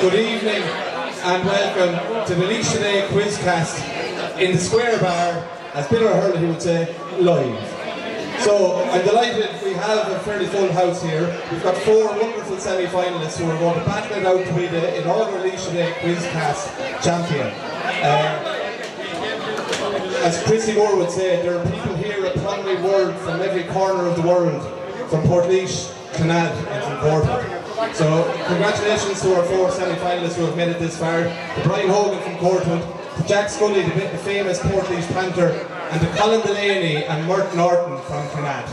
Good evening and welcome to the LaoisToday QuizCast in the Square Bar, as Bill O'Hurley would say, live. So I'm delighted we have a fairly full house here. We've got four wonderful semi-finalists who are going to battle it out to be the inaugural LaoisToday QuizCast champion. As Chrissy Moore would say, there are people here at Primary World from every corner of the world, from Portlaoise, Clonad and from Courtwood. So congratulations to our four semi-finalists who have made it this far. To Brian Hogan from Courtwood, to Jack Scully, the famous Portlaoise Panther, and to Colin, Delaney and Murt Norton from Clonad.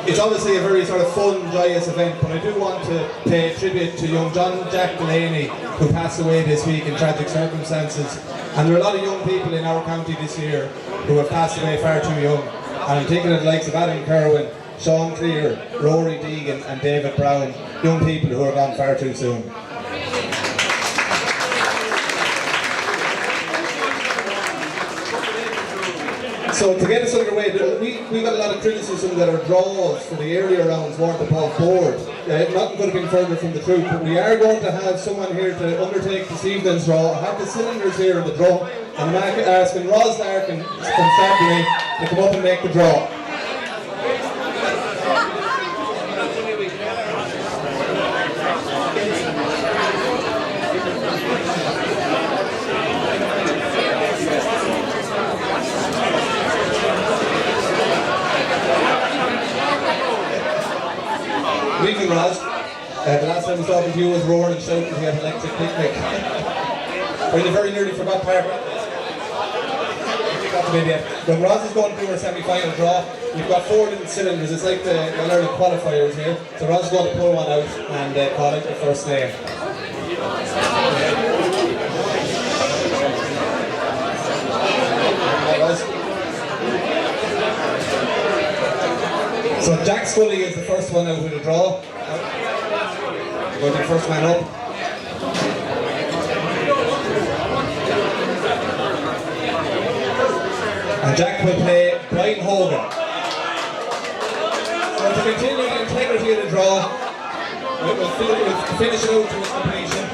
It's obviously a very sort of fun, joyous event, but I do want to pay tribute to young John Jack Delaney, who passed away this week in tragic circumstances. And there are a lot of young people in our county this year who have passed away far too young. And I'm thinking of the likes of Adam Kerwin, Sean Clear, Rory Deegan and David Brown, young people who are gone far too soon. So to get us underway, we got a lot of criticism that our draws for the earlier rounds weren't above board. Nothing could have been further from the truth, but we are going to have someone here to undertake this evening's draw. I have the cylinders here in the draw, and I'm asking Ros Larkin from Saturday to come up and make the draw. Good evening, Ros. The last time I was talking to you was roaring and shouting to get electric picnic. Well, you very nearly forgot Pauric. When Ros is going through our semi-final draw, we've got four little cylinders. It's like the learning qualifiers here. So Ros is going to pull one out and call it the first name. So Jack Scully is the first one out of the draw. Going to the first man up. And Jack will play Brian Hogan. So to continue the integrity of the draw, we'll finish it out to its completion.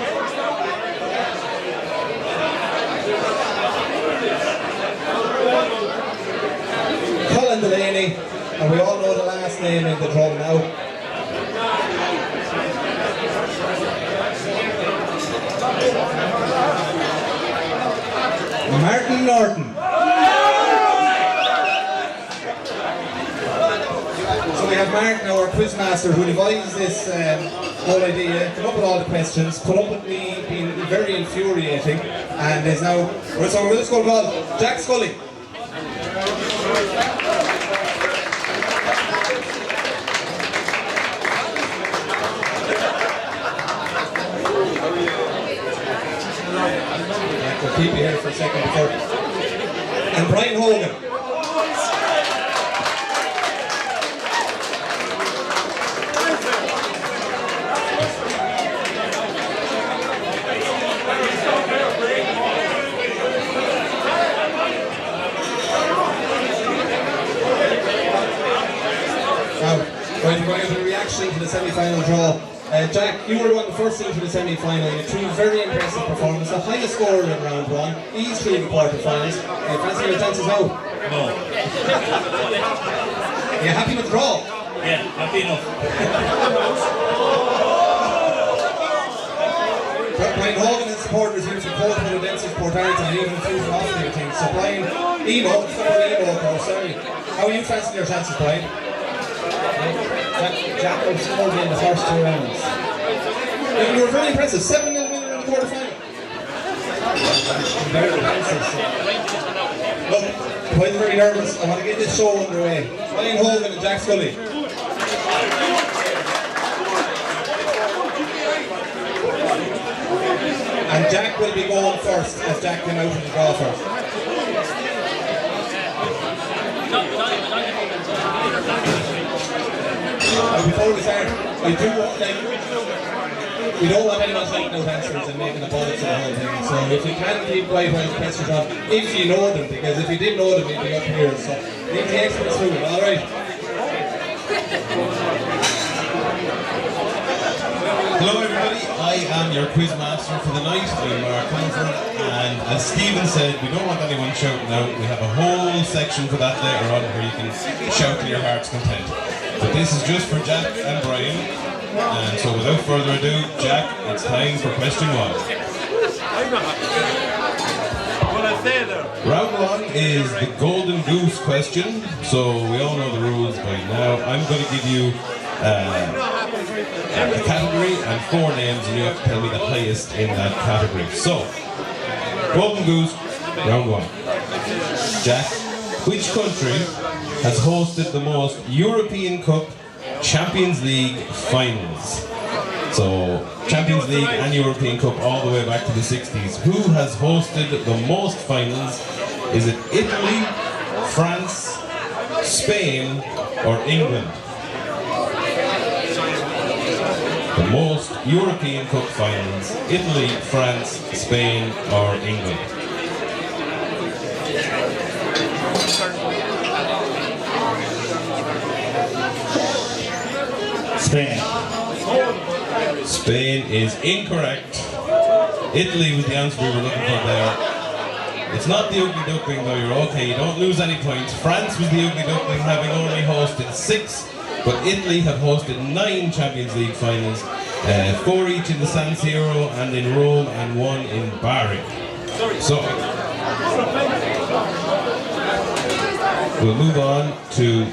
Colin Delaney. And we all know the last name in the draw now. Murt Norton. So we have Mark now, our quizmaster, who devised this whole idea, come up with all the questions, put up with me being very infuriating, and is now. So we're just going to call Jack Scully. We'll keep you here for a second before. And Brian Hogan. Now, we're going to give a reaction to the semi-final draw. Jack, you were the one the first into the semi-final. You had two very impressive performances, the highest scorer in round one, each through the quarter-finals. Fancy your chances now? No. Are you happy with the draw? Yeah, happy enough. Brian Hogan and supporters here from Courtwood, Dempsey's, Portarlington, and even a few from Austin, I think. So Brian, Emo, of course, sorry. How are you fancying your chances, Brian? Jack was scored in the first two rounds. You were very impressive. 7-0 winner in the quarter-final. Very impressive. Look, I'm very nervous. I want to get this show underway. Brian Hogan and Jack Scully. And Jack will be going first, as Jack came out of the draw first. Before we start, I do want, we don't want anyone typing out answers and making a bullet of the whole thing. So if you can keep quiet while the questions are on, if you know them, because if you didn't know them, you'd be up here. So leave the experts through it, alright? Hello everybody, I am your quizmaster for the night. I'm Mark Comerford, and as Stephen said, we don't want anyone shouting out. We have a whole section for that later on where you can shout to your heart's content. But this is just for Jack and Brian, and so without further ado, Jack, it's time for question 1. Round 1 is the Golden Goose question, so we all know the rules by now. I'm going to give you a category and 4 names, and you have to tell me the highest in that category. So, Golden Goose, round 1. Jack, which country has hosted the most European Cup Champions League finals? So, Champions League and European Cup all the way back to the 60s. Who has hosted the most finals? Is it Italy, France, Spain, or England? The most European Cup finals: Italy, France, Spain, or England? Spain. Spain is incorrect. Italy was the answer we were looking for there. It's not the Ugly Duckling though, you're okay, you don't lose any points. France was the Ugly Duckling, having only hosted 6. But Italy have hosted 9 Champions League finals, 4 each in the San Siro and in Rome, and 1 in Bari. So, we'll move on to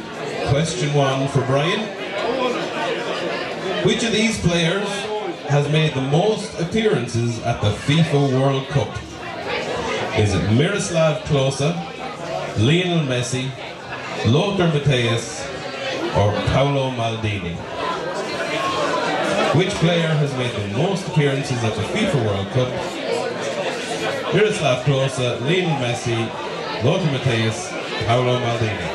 question 1 for Brian. Which of these players has made the most appearances at the FIFA World Cup? Is it Miroslav Klose, Lionel Messi, Lothar Matthäus, or Paolo Maldini? Which player has made the most appearances at the FIFA World Cup? Miroslav Klose, Lionel Messi, Lothar Matthäus, Paolo Maldini.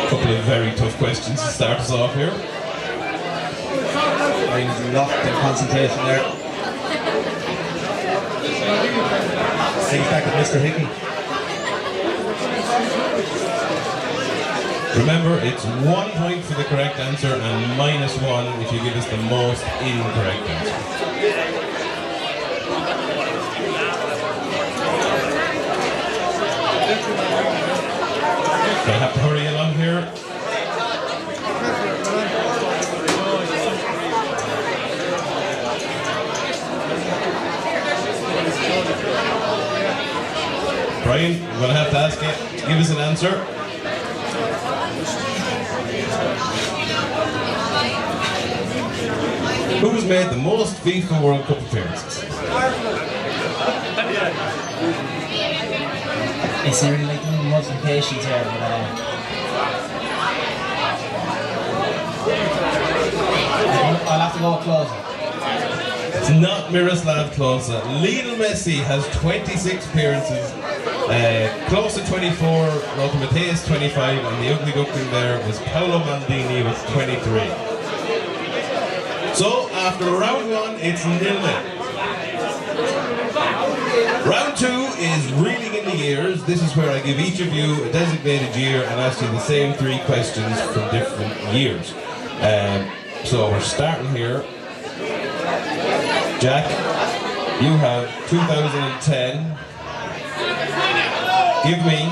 A couple of very tough questions to start us off here. I'm locked in concentration there. Think back at Mr. Hickey. Remember, it's 1 point for the correct answer and -1 if you give us the most incorrect answer. I have to hurry along here. Brian, I'm going to have to ask you to give us an answer. Who has made the most FIFA World Cup appearances? It's really like doing multiplications here, but I'll have to go closer. It's not Miroslav Klose. Lionel Messi has 26 appearances. Klose 24, Lothar Matthäus 25, and the Ugly Duckling there was Paolo Maldini with 23. So, after round 1, it's 0-0. Round 2 is reeling in the years. This is where I give each of you a designated year and ask you the same 3 questions from different years. So we're starting here. Jack, you have 2010. Give me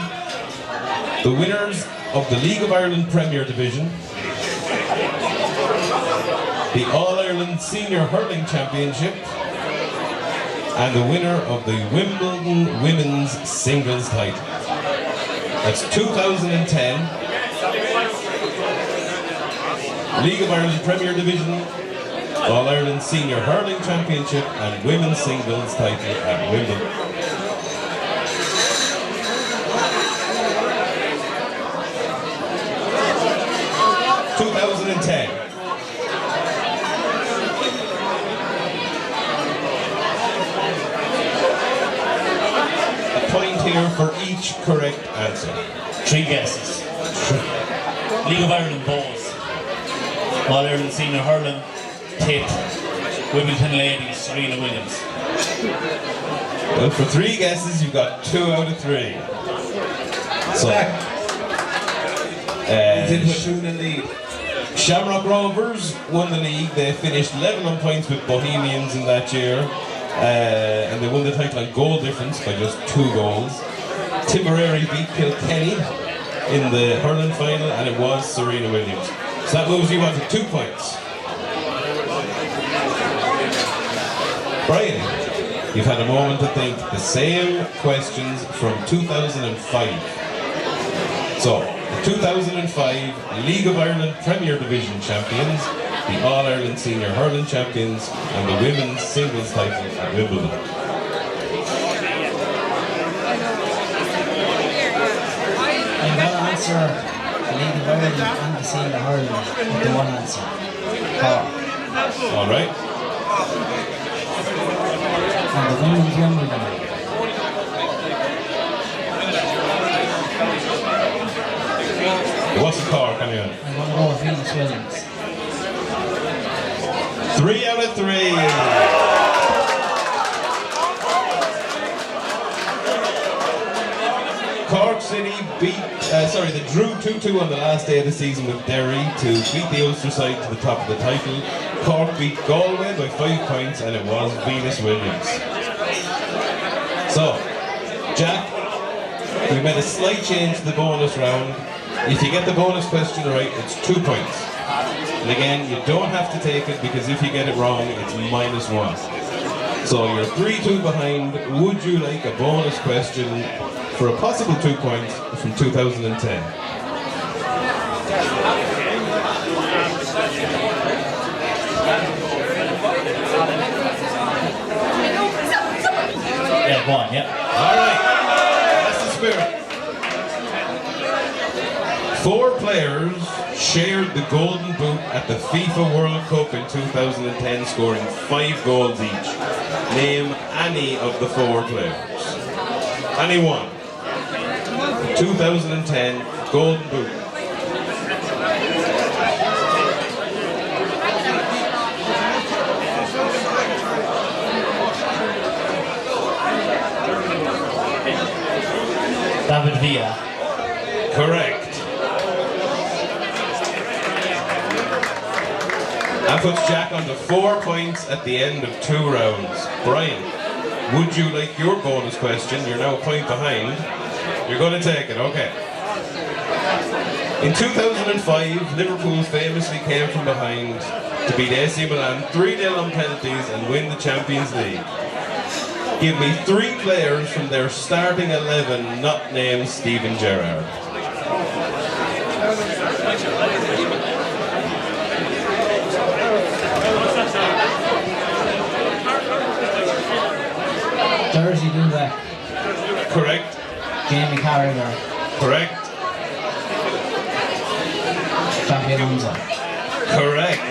the winners of the League of Ireland Premier Division, the All-Ireland Senior Hurling Championship, and the winner of the Wimbledon Women's Singles title. That's 2010. League of Ireland Premier Division, All-Ireland Senior Hurling Championship, and Women's Singles title at Wimbledon. Here for each correct answer. 3 guesses. League of Ireland Bowls, All Ireland Senior Hurling, Tip, Wimbledon ladies, Serena Williams. Well, for 3 guesses, you've got 2 out of 3. So, He's in with 2 in the lead. Shamrock Rovers won the league. They finished 11 on points with Bohemians in that year. And they won the title on goal difference by just 2 goals. Tipperary beat Kilkenny in the hurling final, and it was Serena Williams. So that moves you on to 2 points. Brian, you've had a moment to think. The same questions from 2005. So, the 2005 League of Ireland Premier Division champions, the All-Ireland Senior Hurling champions, and the women's singles title at Wimbledon. I'm going to answer the League of Ireland and the Senior Hurling with the one answer. Pauric. All right. And the women's Wimbledon. What's the car coming on? I'm going to go with Venus Williams. 3 out of 3. Cork City they drew 2-2 on the last day of the season with Derry to beat the Ulster side to the top of the title. Cork beat Galway by 5 points, and it was Venus Williams. So, Jack, we made a slight change to the bonus round. If you get the bonus question right, it's 2 points. And again, you don't have to take it, because if you get it wrong, it's -1. So you're 3-2 behind. Would you like a bonus question for a possible 2 points from 2010? Yeah, go on, yeah. All right, that's the spirit. 4 players shared the Golden Boot at the FIFA World Cup in 2010, scoring 5 goals each. Name any of the 4 players. Anyone. 2010 Golden Boot. David Villa. Correct. That puts Jack on to 4 points at the end of 2 rounds. Brian, would you like your bonus question? You're now a point behind. You're going to take it, okay. In 2005, Liverpool famously came from behind to beat AC Milan 3-0 on penalties and win the Champions League. Give me 3 players from their starting 11 not named Steven Gerrard. Jersey Dundee. Correct. Jamie Carragher. Correct. Jackie Alonso. Correct.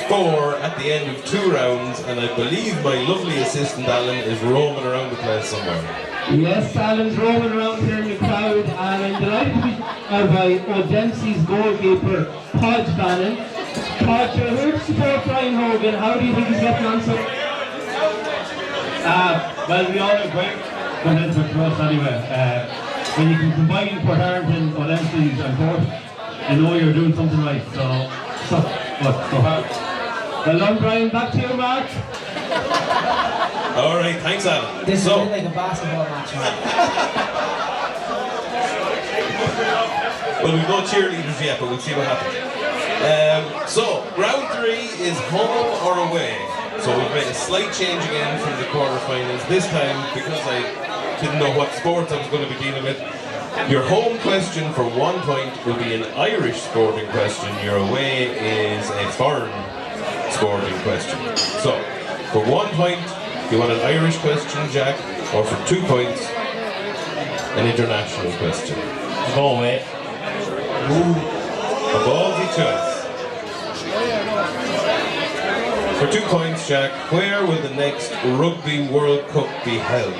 Four at the end of 2 rounds, and I believe my lovely assistant Alan is roaming around the place somewhere. Yes, Alan's roaming around here in the crowd, and I'm delighted to be by Dempsey's goalkeeper, Podge Bannon. Podge, you're here to support Brian Hogan. How do you think he's getting on so? Well, we all have great contestants for us anyway. When you can combine Portarlington, Dempsey's and Port, you know you're doing something right. So hard. Well done, Brian. Back to you, Mark. All right, thanks, Alan. This is a bit like a basketball match, man. Well, we've no cheerleaders yet, but we'll see what happens. So, round 3 is home or away. So we've made a slight change again from the quarterfinals. This time, because I didn't know what sports I was going to be dealing with, your home question for 1 point will be an Irish sporting question. Your away is a foreign sporting question. So, for 1 point, you want an Irish question, Jack, or for 2 points, an international question. Go away. A ballsy choice. For 2 points, Jack, where will the next Rugby World Cup be held?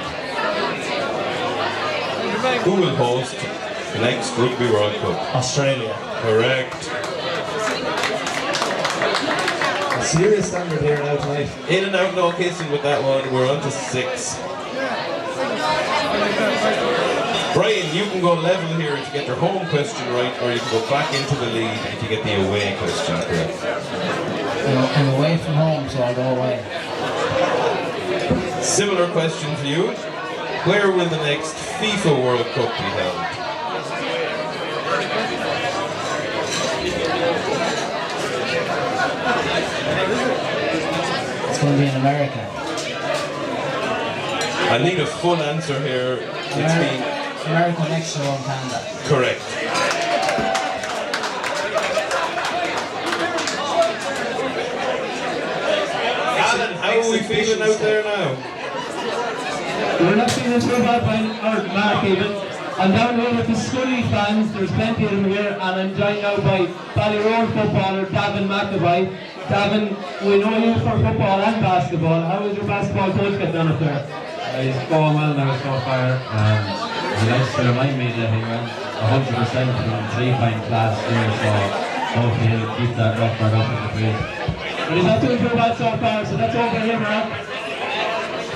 Who will host The next Rugby World Cup. Australia. Correct. A serious standard here now tonight. In and out, no kissing with that one. We're on to 6. Brian, you can go level here if you get your home question right, or you can go back into the lead if you get the away question correct. I'm away from home, so I'll go away. Similar question for you. Where will the next FIFA World Cup be held? It's going to be in America. I need a full answer here. It's been America, Mexico, and Canada. correct. Alan, how are we feeling out there now? We're not feeling so bad by our Mark even. I'm down here with the Scully fans, there's plenty of them here, and I'm joined now by Ballyroan footballer Davin McAvoy. Davin, we know you for football and basketball. How is your basketball coach getting on up there? He's going well now so far. He likes to remind me that he went 100% from 3-point class there, so hopefully he'll keep that record up in the field. But he's not doing too bad so far, so that's over him, Mark.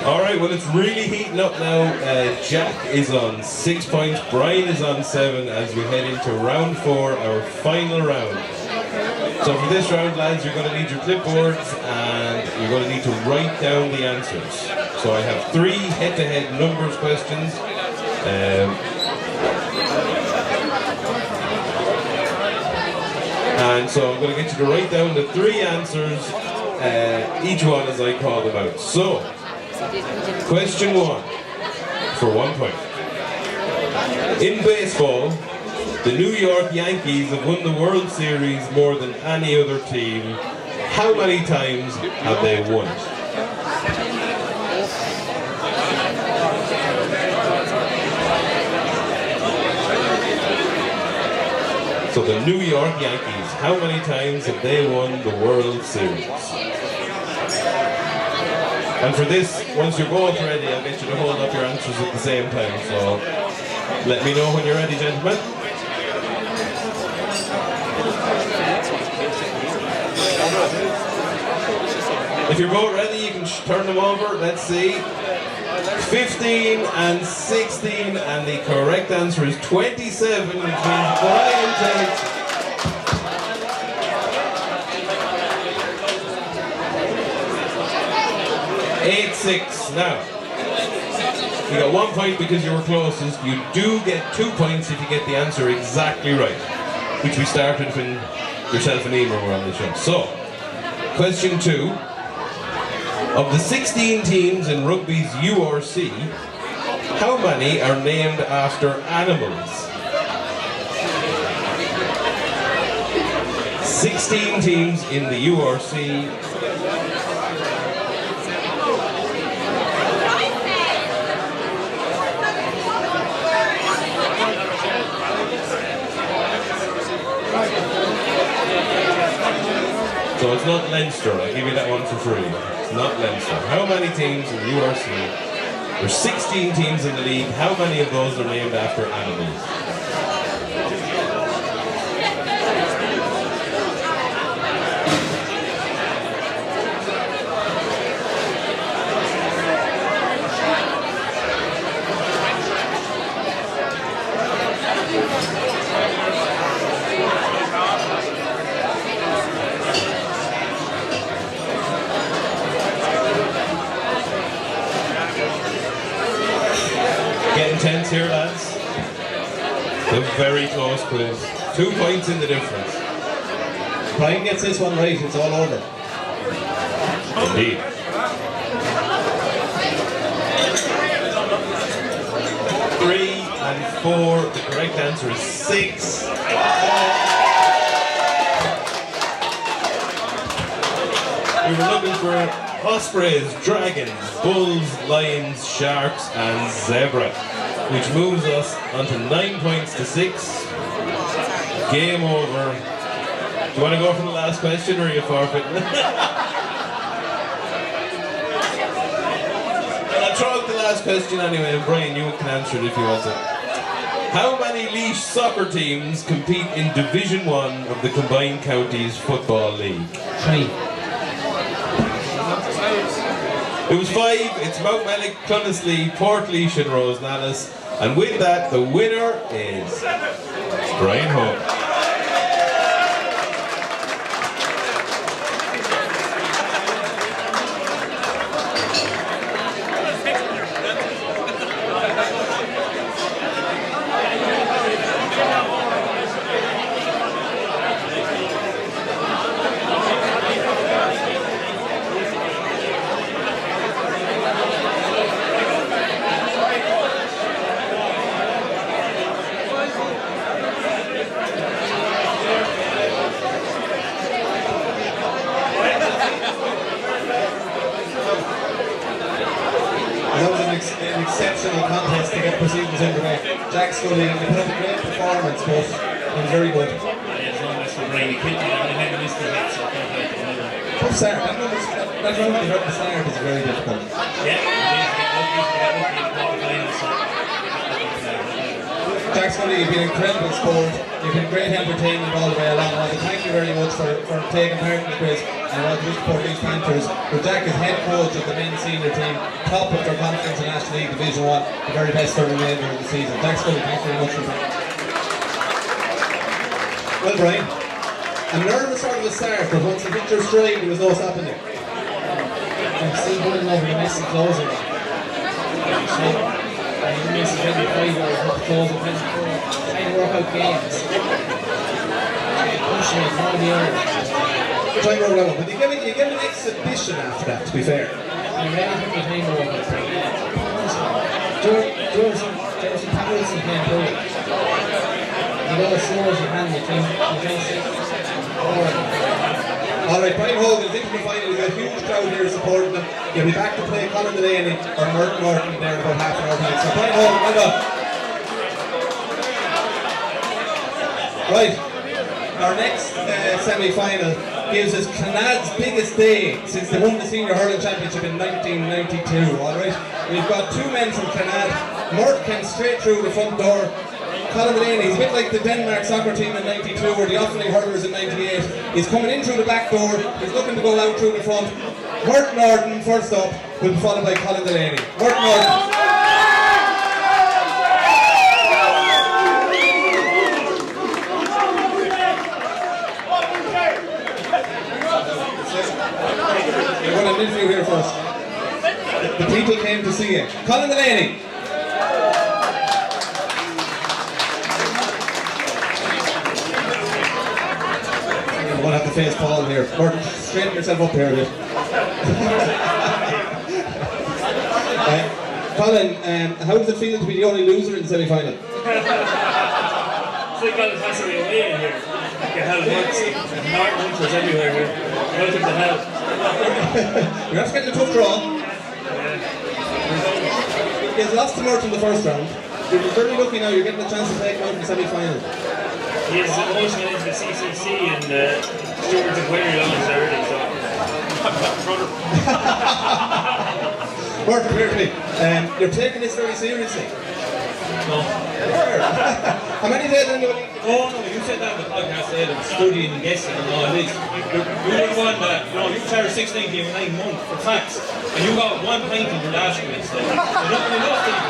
Alright, well it's really heating up now. Jack is on 6 points, Brian is on 7 as we head into round 4, our final round. So for this round, lads, you're going to need your clipboards and you're going to need to write down the answers. So I have 3 head-to-head numbers questions. And so I'm going to get you to write down the 3 answers, each one as I call them out. So, question 1 for 1 point. In baseball, the New York Yankees have won the World Series more than any other team. How many times have they won it? So the New York Yankees, how many times have they won the World Series? And for this, once you're both ready, I'll get you to hold up your answers at the same time. So let me know when you're ready, gentlemen. If you're both ready, you can turn them over. Let's see. 15 and 16, and the correct answer is 27, which means Brian takes 8-6. Now, you got 1 point because you were closest. You do get 2 points if you get the answer exactly right, which we started when yourself and Emer were on the show. So, question 2. Of the 16 teams in rugby's URC, how many are named after animals? 16 teams in the URC. So it's not Leinster, I'll give you that one for free. It's not Leinster. How many teams in the URC? There's 16 teams in the league. How many of those are named after animals? Getting tense here, lads. It's a very close quiz. 2 points in the difference. Brian gets this one right, it's all over. Indeed. 3 and 4. The correct answer is 6. We were looking for ospreys, dragons, bulls, lions, sharks, and zebra, which moves us onto 9 points to 6. Game over. Do you want to go for the last question, or are you forfeiting? I'll throw out the last question anyway, and Brian, you can answer it if you want to. How many Laois soccer teams compete in Division 1 of the Combined Counties Football League? 3. It was 5. It's Mountmellick, Clonaslee, Portlaoise and Rosenallis. And with that, the winner is Brian Hogan. Exceptional contest to get proceedings underway. Jack Scully, he put up a great performance, but he was very good. It's almost a brainy kid, and missed the hit, so Tough start. That round you heard the start is very difficult. Jack Scully, you've been incredible sport. You've been great entertainment all the way along. I want to thank you very much for taking part in the quiz. And I want to wish Portarlington Panthers, where Jack is head coach of the men's senior team, top of their conference in National League Division 1, the very best for the remainder of the season. Jack Scully, thanks very much for that. Well, Brian, a nervous sort of a start, but once you hit your stride, there was no stopping you. I'm still going over the messy closing. I didn't miss it every 5 hours, but the closing trying to work out games. Pushing it from the earth. Trying to roll out, but you give an exhibition after that, to be fair. I'm ready to put my time over. There were some tackles you can't do. You go as slow as you can, you can't see. Alright, Brian Hogan is into the final. We've got a huge crowd here supporting them. You'll be back to play Colin Delaney or Murt Norton there in about half an hour time. So Brian Hogan, well done. Right, our next semi-final gives us Clonad's biggest day since they won the Senior Hurling Championship in 1992, alright? We've got 2 men from Clonad. Murt came straight through the front door. Colin Delaney, he's a bit like the Denmark soccer team in 92 or the Offaly Hurlers in 98. He's coming in through the back door, he's looking to go out through the front. Murt Norton, first up, will be followed by Colin Delaney. Murt Norton. You're going to interview here first. The people came to see you. Colin Delaney. You're going to have to face Paul here. Martin, straighten yourself up here a bit. Colin, how does it feel to be the only loser in the semi-final? It's like all the passing away in here. Like a hell works. Mark Comerford everywhere here. Welcome to hell. You're not getting a tough draw. He's lost to Murt in the first round. You're very lucky now, you're getting a chance to play him out in the semi-final. He is emotional into the CCC and stewards of Wales on his early, so. Murt, come here to me. You're taking this very seriously. No. How many days in the league? Oh no, you said that in the podcast there, that studying and guessing and all this. You were one that, you started 16 games in 9 months for facts, and you got 1 pint in your last quiz. So you're not going to know things.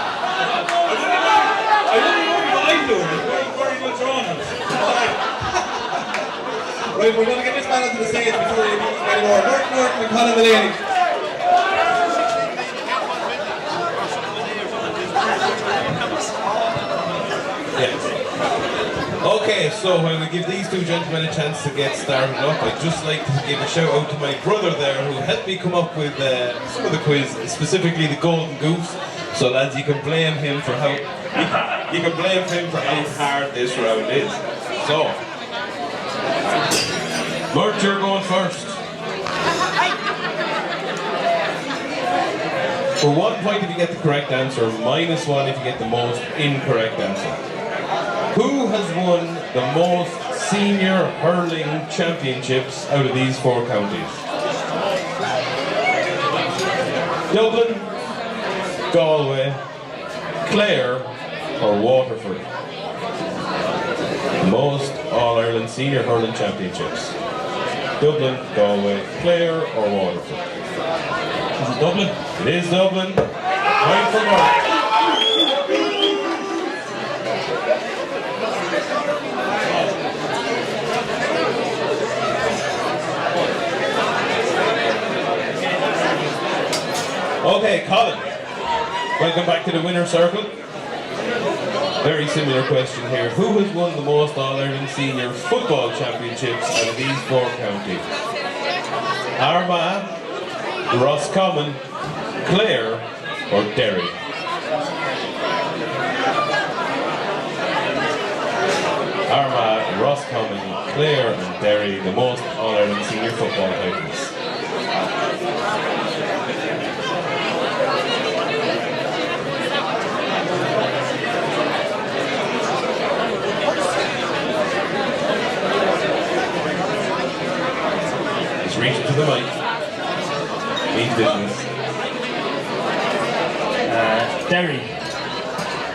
I wouldn't worry what I'm doing, I'm very much wrong. Right, we're going to get this man onto the stage before you beat anymore. Murt Norton and Colin Delaney. Okay, so while we give these 2 gentlemen a chance to get started up, I'd just like to give a shout out to my brother there who helped me come up with some of the quiz, specifically the Golden Goose. So lads, you can blame him for how hard this round is. So, Murt, you're going first. For 1 point if you get the correct answer, -1 if you get the most incorrect answer. Who has won the most senior hurling championships out of these 4 counties? Dublin, Galway, Clare, or Waterford? most All-Ireland Senior Hurling Championships? Dublin, Galway, Clare or Waterford? Is it Dublin? It is Dublin. Point for Mark. Okay, Colin. Welcome back to the winner's circle. Very similar question here. Who has won the most All-Ireland Senior Football Championships out of these 4 counties? Armagh, Roscommon, Clare or Derry? Armagh, Roscommon, Clare and Derry, the most All-Ireland Senior Football titles. Reach to the mic. Means business. Derry.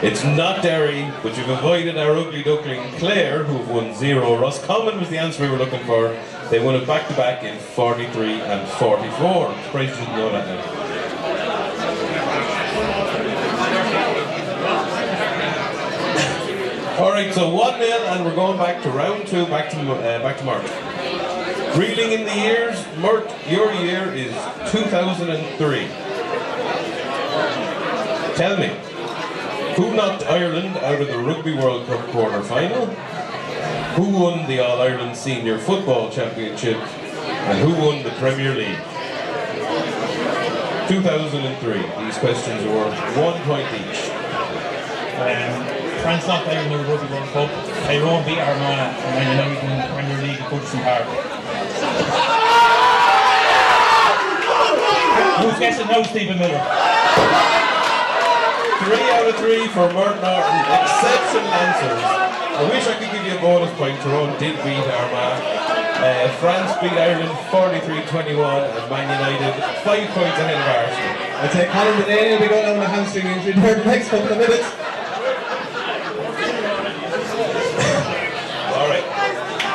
It's not Derry, but you've avoided our ugly duckling Clare, who've won 0. Roscommon was the answer we were looking for. They won it back-to-back in 43 and 44. Surprised you didn't know that now. Alright, so 1-0 and we're going back to round 2, back to Mark. Reeling in the years, Murt, your year is 2003. Tell me, who knocked Ireland out of the Rugby World Cup quarter-final? Who won the All-Ireland Senior Football Championship? And who won the Premier League? 2003. These questions are worth 1 point each. France knocked Ireland in the Rugby World Cup. Tyrone beat Armagh and then United in the Premier League at Goodison Park. Who's guessing now, Stephen Miller? 3 out of 3 for Murt Norton. Exceptional answers. I wish I could give you a bonus point. Tyrone did beat Armagh. France beat Ireland 43-21 and Man United 5 points ahead of Arsenal. I'd say Colin Delaney will be going down with a hamstring injury there the next couple of minutes. Alright.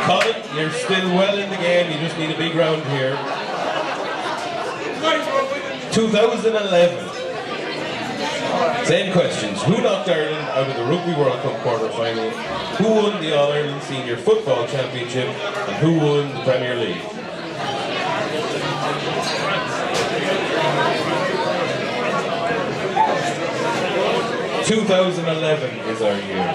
Colin, you're still well in the game. You just need a big round here. 2011. Same questions. Who knocked Ireland out of the Rugby World Cup quarter-final? Who won the All-Ireland Senior Football Championship? And who won the Premier League? ...2011 is our year.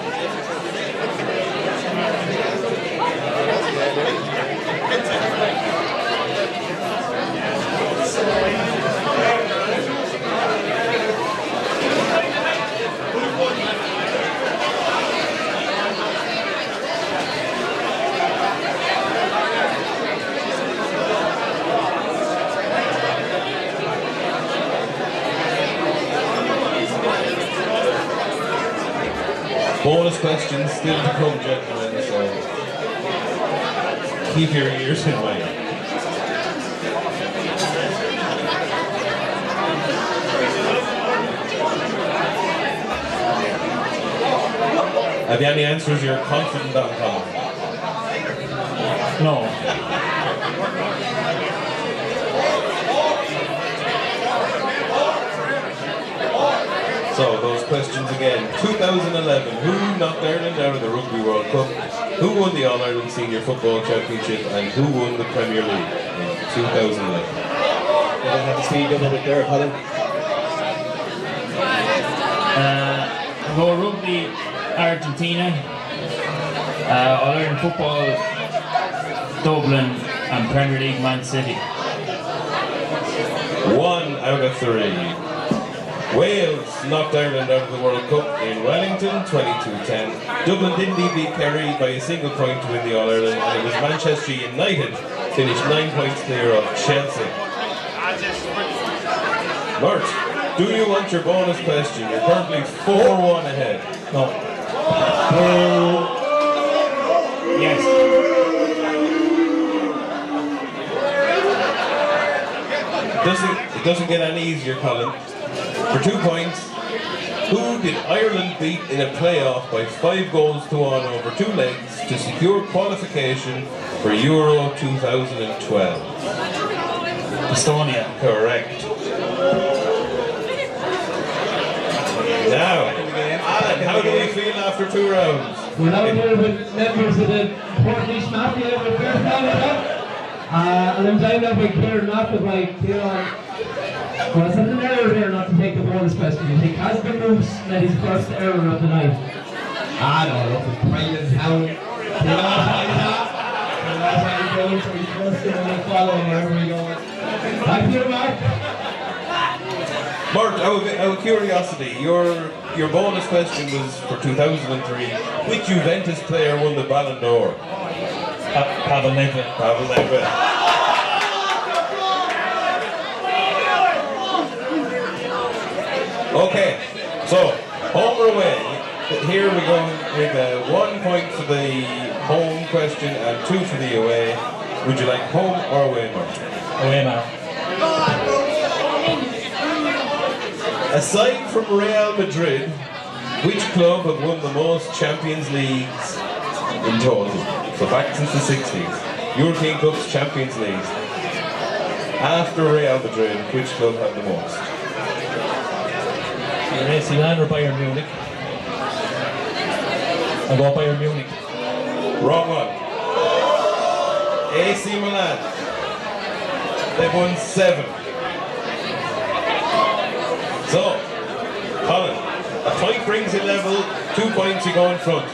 Bonus questions still to come, gentlemen, so keep your ears in mind. Have you any answers you're confident on, Colin? No. So, those questions again. 2011, who knocked Ireland out of the Rugby World Cup? Who won the All-Ireland Senior Football Championship? And who won the Premier League in 2011? I don't have to speed up a bit there, Colin. Go Rugby, Argentina. All-Ireland Football, Dublin, and Premier League, Man City. 1 out of 3. Wales knocked Ireland out of the World Cup in Wellington, 22-10. Dublin did indeed beat Kerry by a single point to win the All-Ireland, and it was Manchester United finished 9 points clear of Chelsea. Murt, do you want your bonus question? You're currently 4-1 ahead. No. Yes. It doesn't get any easier, Colin. For 2 points, who Who did Ireland beat in a playoff by 5 goals to 1 over 2 legs to secure qualification for Euro 2012? Estonia. Correct. Now, Alan, how do we feel after 2 rounds? We're now here with members of the Portlaoise Mafia with Bear Canada. And I'm down there with Kieran Appleby. Kieran, well, it's an error there not to take the bonus question. I think has been moves made his first error of the night. No, look, it's Brendan's hound. They know what he's doing, so he's trusting and he's following wherever he goes. Thank you, Mark. Murt, out of curiosity, your bonus question was for 2003. Which Juventus player won the Ballon d'Or? Pavel Nedved. Pavel Nedved. Okay, so home or away? Here we go with 1 point for the home question and 2 for the away. Would you like home or away, Murt? Away, Mark. Aside from Real Madrid, which club have won the most Champions Leagues in total? So back since the 60s. European Cups, Champions Leagues. After Real Madrid, which club have the most? AC Milan or Bayern Munich? I'll go Bayern Munich. Wrong one. AC Milan. They've won 7. So, Colin, a tie brings you level, 2 points you go in front.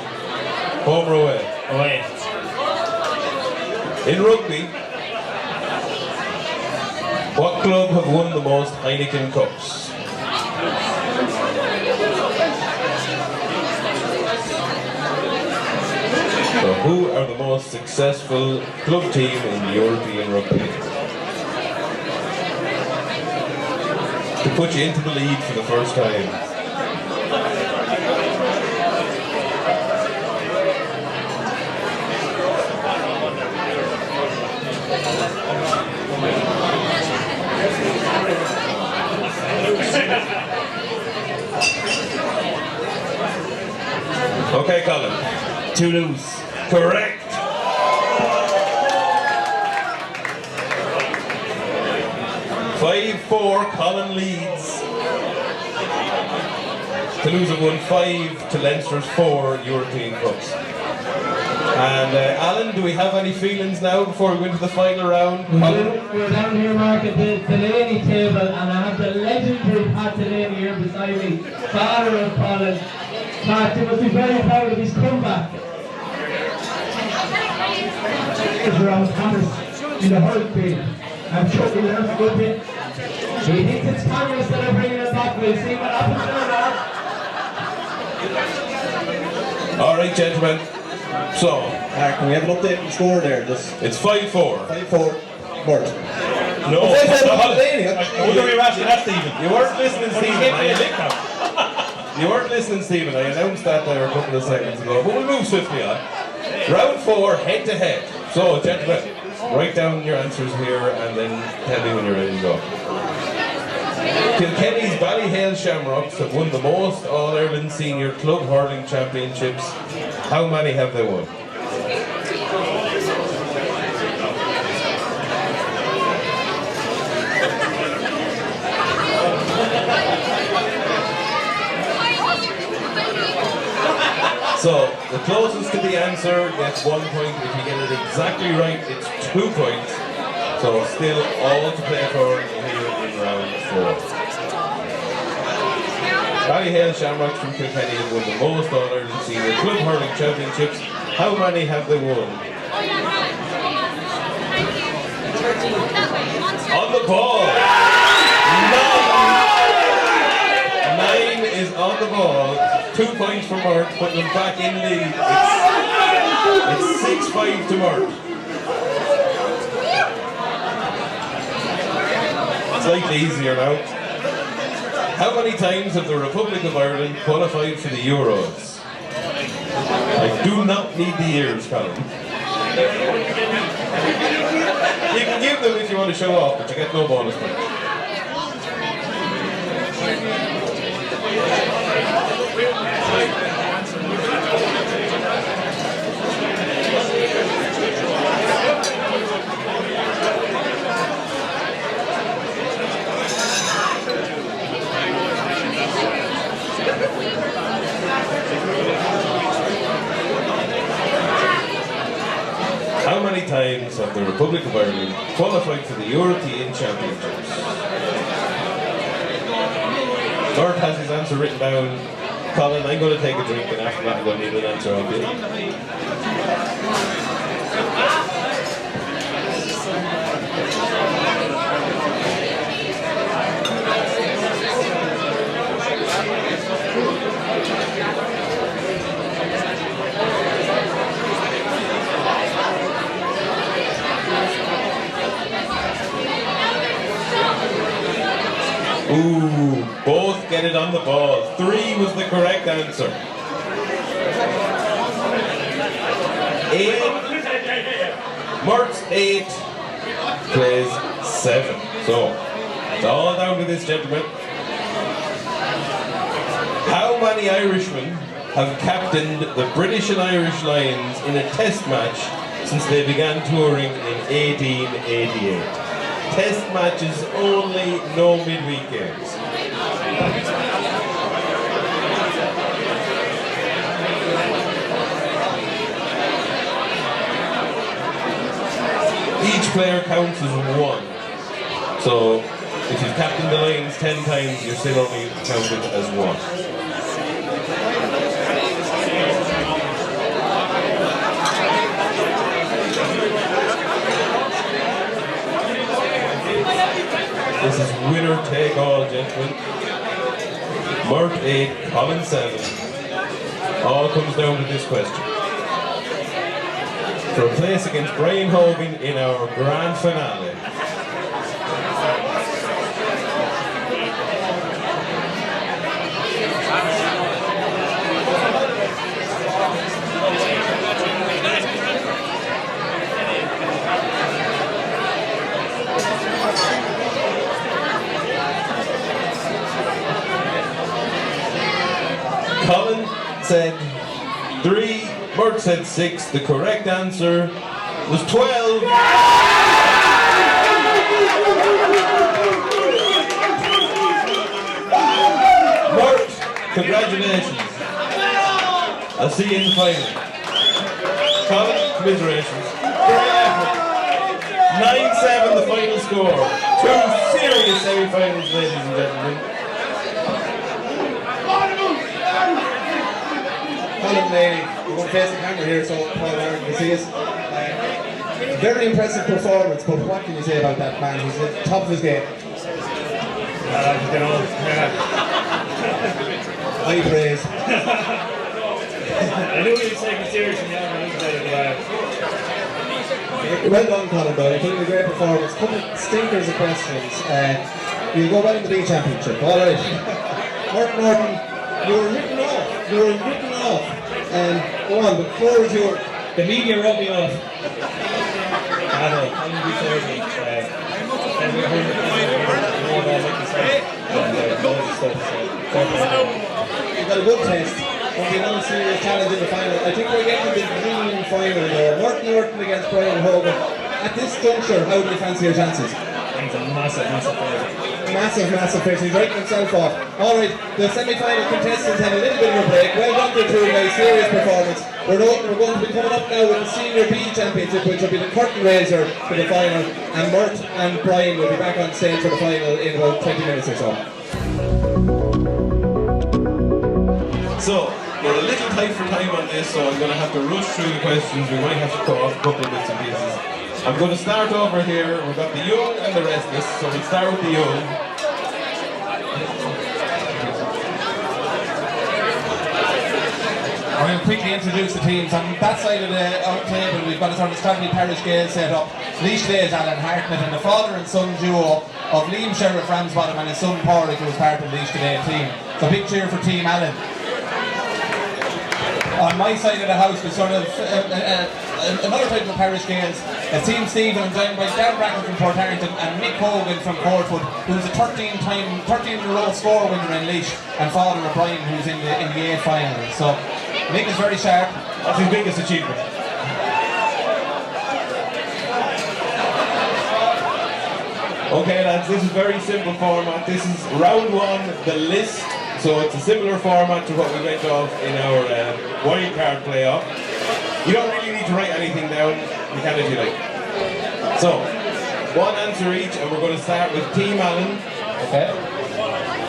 Home or away? Away. In rugby, what club have won the most Heineken Cups? So who are the most successful club team in European rugby? To put you into the lead for the first time. Okay, Colin. Toulouse. Correct. (5-4), Colin leads. Toulouse have won 5 to Leinster's 4 European Cups. And Alan, do we have any feelings now before we go into the final round? We're down here, Mark, at the Delaney table, and I have the legendary Pat Delaney here beside me, father of Colin. Pat, you must be very proud of his comeback. It's around Thomas in the hurricane. I'm sure he learned a good bit. He thinks it's cameras that are bringing it back. We'll see what happens there now. All right, gentlemen. So, Can we have an update on the score there? Just it's 5-4. 5-4. Murt. No, I wonder where you're asking that, Stephen. you weren't listening, Stephen. You weren't listening, Stephen. I announced that there a couple of seconds ago. But we'll move swiftly on. Round 4, head to head. So, gentlemen, write down your answers here and then tell me when you're ready to go. Kilkenny's Ballyhale Shamrocks have won the most All-Ireland Senior Club Hurling Championships. How many have they won? So, the closest to the answer gets 1 point. If you get it exactly right, it's 2 points. So, still all to play for here in round 4. Ballyhale Shamrocks from Kilkenny have won the most All-Ireland Senior Club Hurling Championships. How many have they won? On the ball! 9 is on the ball. 2 points for Murt, putting them back in lead. It's 6-5 to Murt. Slightly easier now. How many times have the Republic of Ireland qualified for the Euros? I do not need the years, Colin. You can give them if you want to show off, but you get no bonus points. How many times have the Republic of Ireland qualified for the European Championships? Murt has his answer written down. Colin, I'm going to take a drink, and after that I'm going to need an answer of you. Ooh, both get it on the ball. 3 was the correct answer. 8. Murt's 8 plays 7. So, it's all down to this gentleman. How many Irishmen have captained the British and Irish Lions in a test match since they began touring in 1888? Test matches only, no midweek games. Each player counts as 1. So if you've captained the Lions 10 times, you're still only counted as 1. This is winner take all, gentlemen. Murt 8, Colin 7. All comes down to this question. For a place against Brian Hogan in our grand finale. Colin said 3, Murt said 6. The correct answer was 12. Murt, congratulations. I'll see you in the final. Colin, commiserations. Great effort. 9-7 the final score. 2 serious semi-finals, ladies and gentlemen. Colin Delaney, we're going to face the camera here so Paul Darren can see us. Very impressive performance, but what can you say about that man? He's at the top of his game. High praise. I knew he was taking seriously on the inside of the bar. Well done, Colin, though. You're putting a great performance. Couple of stinkers of questions. You'll go well in the B Championship. All right. Murt Norton, you were written off. Go on, the floor is yours. The media wrote me off. I know, I'm going to be sorry. You've got a good test. Won't be another serious challenge in the final. I think we're getting the dream final there. Murt Norton against Brian Hogan. At this juncture, how do you fancy your chances? It's a massive favourite. Massive favourite. He's writing himself off. Alright, the semi-final contestants had a little bit of a break. Well done to the two guys, serious performance. We're going to be coming up now with the Senior B Championship, which will be the curtain raiser for the final. And Murt and Brian will be back on stage for the final in about 20 minutes or so. So, we're a little tight for time on this, so I'm going to have to rush through the questions. We might have to cut off a couple of bits and pieces. I'm going to start over here. We've got the young and the restless, so we'll start with the young. I'm going to quickly introduce the teams. On that side of the table, we've got a sort of Stanley Parish Gale set up. LaoisToday's Alan Hartnett and the father and son duo of Liam Sheriff Ramsbottom and his son Pauric, who was part of the LaoisToday team. So big cheer for Team Alan. On my side of the house, we sort of another type of parish games. Team Stephen, I'm joined by Darren Bracken from Portarlington and Mick Hogan from Courtwood, who's a 13-in-a-row score winner in Laois, and father of Brian, who's in the A final. So Mick is very sharp. That's his biggest achievement. Okay lads, this is very simple format. This is round one, the list. So it's a similar format to what we went off in our wild card playoff. You don't really need to write anything down, you can if you like. So, one answer each, and we're going to start with Team Allen. Okay.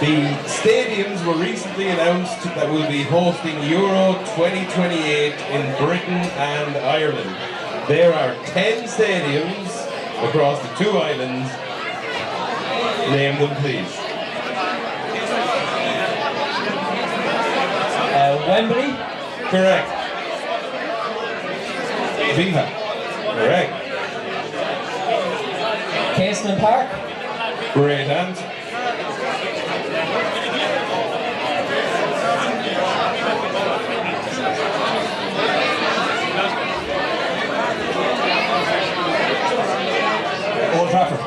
The stadiums were recently announced that will be hosting Euro 2028 in Britain and Ireland. There are 10 stadiums across the two islands. Name them, please. Wembley. Correct. Viva. Correct. Casement Park. Great answer. Old Trafford.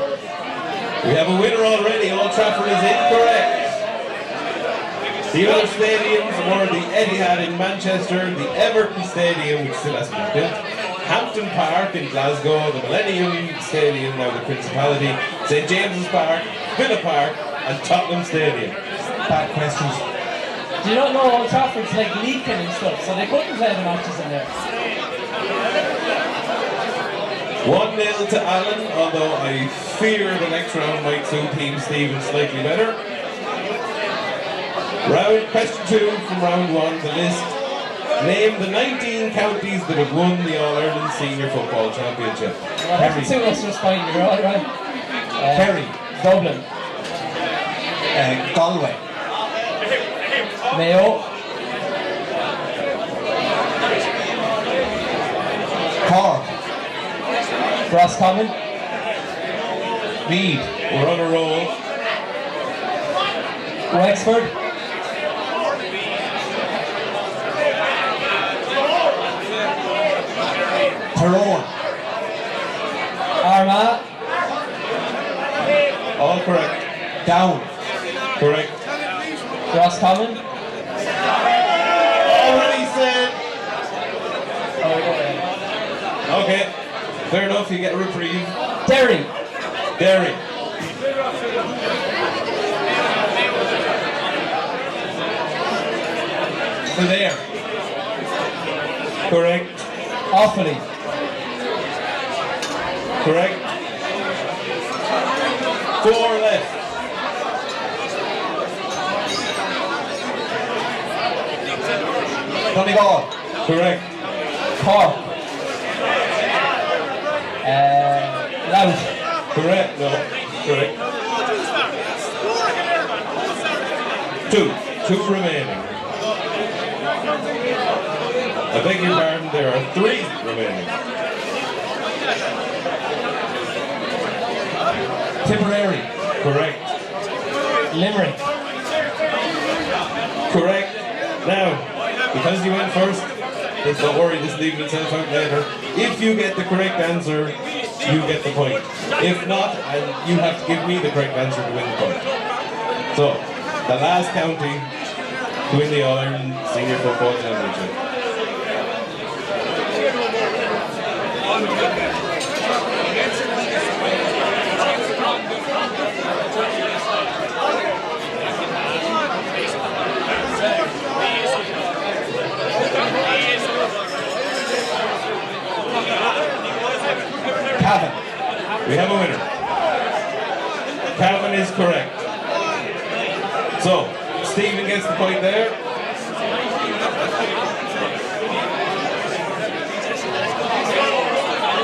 We have a winner already. Old Trafford is incorrect. The other stadiums were the Etihad in Manchester, the Everton Stadium, which still hasn't been built, Hampton Park in Glasgow, the Millennium Stadium, now the Principality, St James's Park, Villa Park, and Tottenham Stadium. Bad questions. Do you not know Old Trafford's like leaking and stuff, so they couldn't play the matches in there. 1-0 to Allen, although I fear the next round might suit Team Stephen slightly better. Question 2 from round 1, the list. Name the 19 counties that have won the All-Ireland Senior Football Championship. Kerry. Two us just fine, you're all right. Kerry. Dublin. Galway. Mayo. Cork. Roscommon. Meath. We're on a roll. Wexford. Tyrone. Armagh. All correct. Down. Correct. Roscommon. Already said. Okay. Fair enough, you get a reprieve. Derry. Derry. Kildare. Correct. Offaly. Correct. 4 left. Donegal. Correct. Cork. Louth. Correct. No. Correct. 2. 2 remaining. I beg your pardon, there are 3 remaining. Tipperary. Correct. Limerick. Correct. Now, because you went first, don't worry, this will even itself out later. If you get the correct answer, you get the point. If not, you have to give me the correct answer to win the point. So, the last county to win the All-Ireland Senior Football Championship. Cavan. We have a winner. Calvin is correct. So, Stephen gets the point there.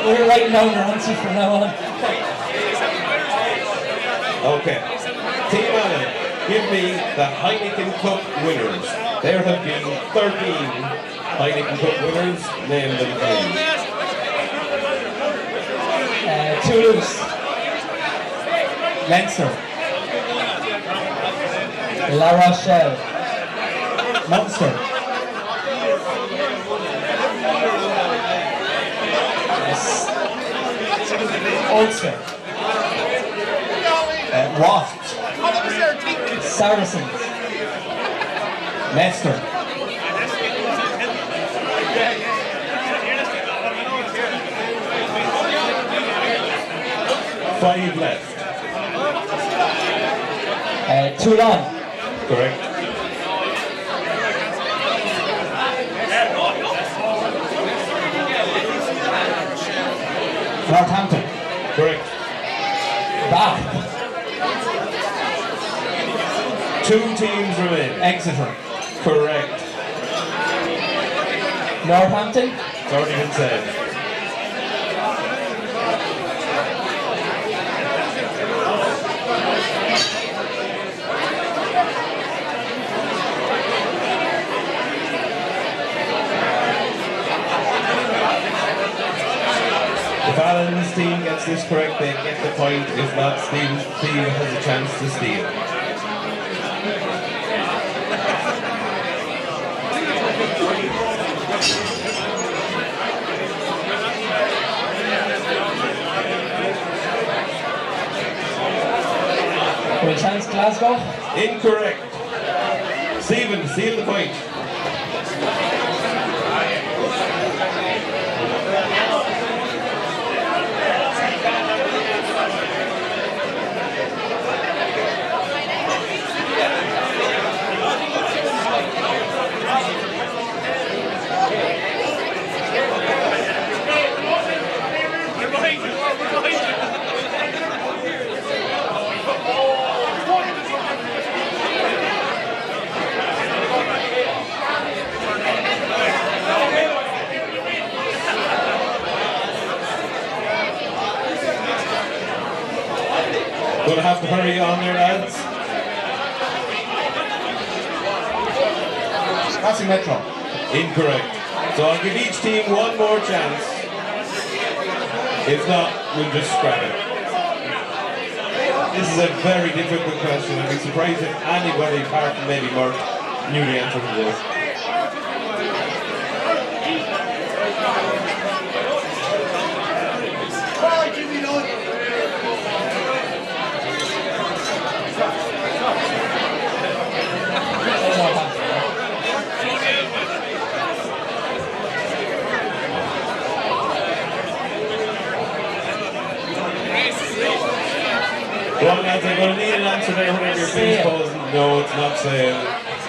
We're writing down your answers from now on. Okay. Team Allen, give me the Heineken Cup winners. There have been 13 Heineken Cup winners. Name them, please. Toulouse. Leinster. La Rochelle. Munster. Ulster. Wasps. Saracens. Leicester. 5 left. Toulon. Correct. Northampton. Correct. Bath. 2 teams remain. Exeter. Correct. Northampton. It's already been said. If Alan's team gets this correct, they get the point. If not, Steve's team has a chance to steal. Any chance Glasgow? Incorrect. Stephen, steal the point. Gonna have to hurry on there, lads. Passing Metro. Incorrect. So I'll give each team one more chance. If not, we'll just scrap it. This is a very difficult question. I'd be surprised if anybody, apart from maybe Murt, knew the answer to this. Well, lads, I'm going to need an answer there whenever your face calls. No, it's not saying.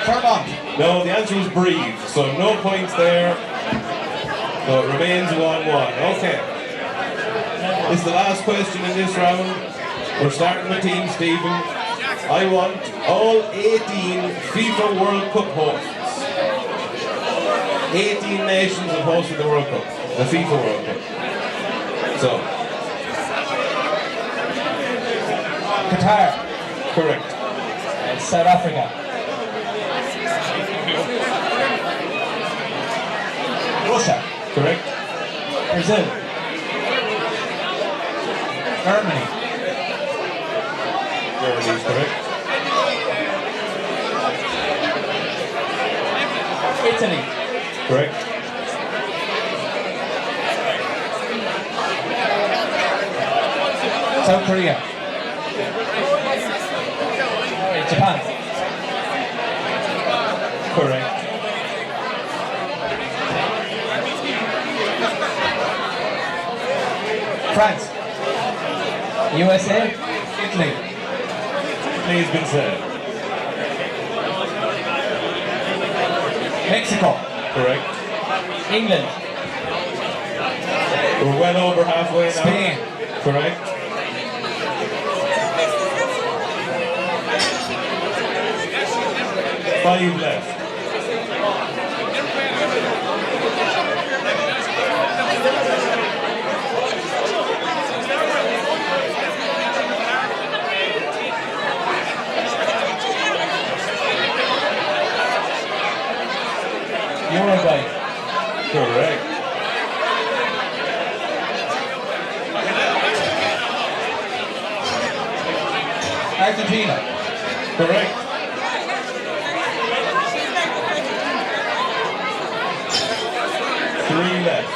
Clermont. No, the answer was breathe. So no points there. So it remains 1-1. Okay. This is the last question in this round. We're starting with Team Stephen. I want all 18 FIFA World Cup hosts. 18 nations have hosted the World Cup. The FIFA World Cup. So. Qatar. Correct. South Africa. Russia. Correct. Brazil. Germany. Germany is correct. Italy. Correct. South Korea. Japan. Correct. France. USA. Italy. Italy has been said. Mexico. Correct. England. We're well over halfway now. Spain. Correct. Five left. Uruguay. Correct. Argentina. Correct. Three left.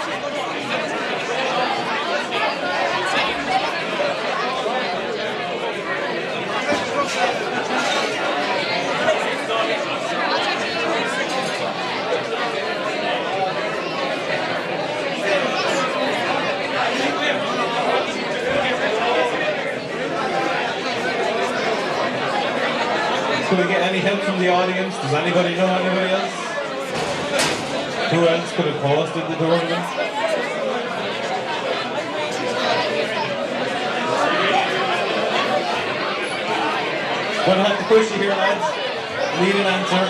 Could we get any help from the audience? Does anybody know anybody else? Who else could have hosted the tournament? Gonna have to push you here, lads. Need an answer.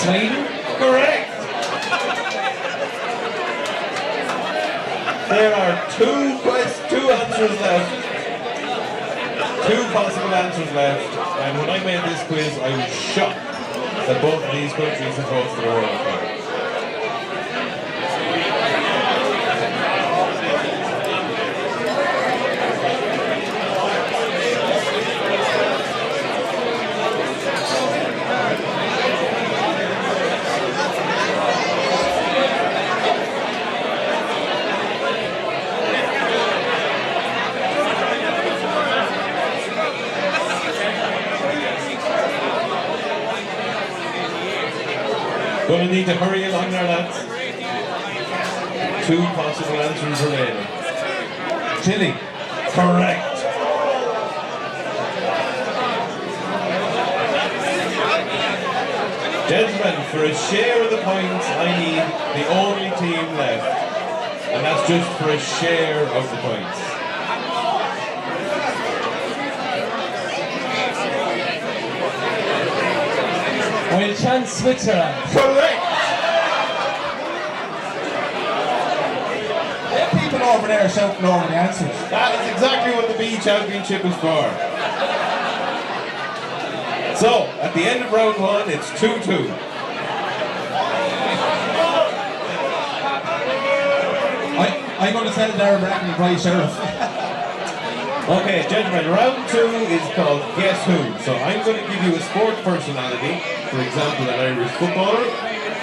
Sweden? Correct! There are two answers left. Two possible answers left. And when I made this quiz, I was shocked that both of these countries have hosted a World Cup. Gonna need to hurry along there, lads. Two possible answers remaining. Chile. Correct. Gentlemen, for a share of the points, I need the only team left. And that's just for a share of the points. We'll chance Switzerland. Correct! People over there shouting over the answers. That is exactly what the B Championship is for. So, at the end of round one, it's 2-2. I'm going to tell Darren Bracken to buy sheriff. Okay, gentlemen, round two is called Guess Who. So I'm going to give you a sport personality, for example, an Irish footballer.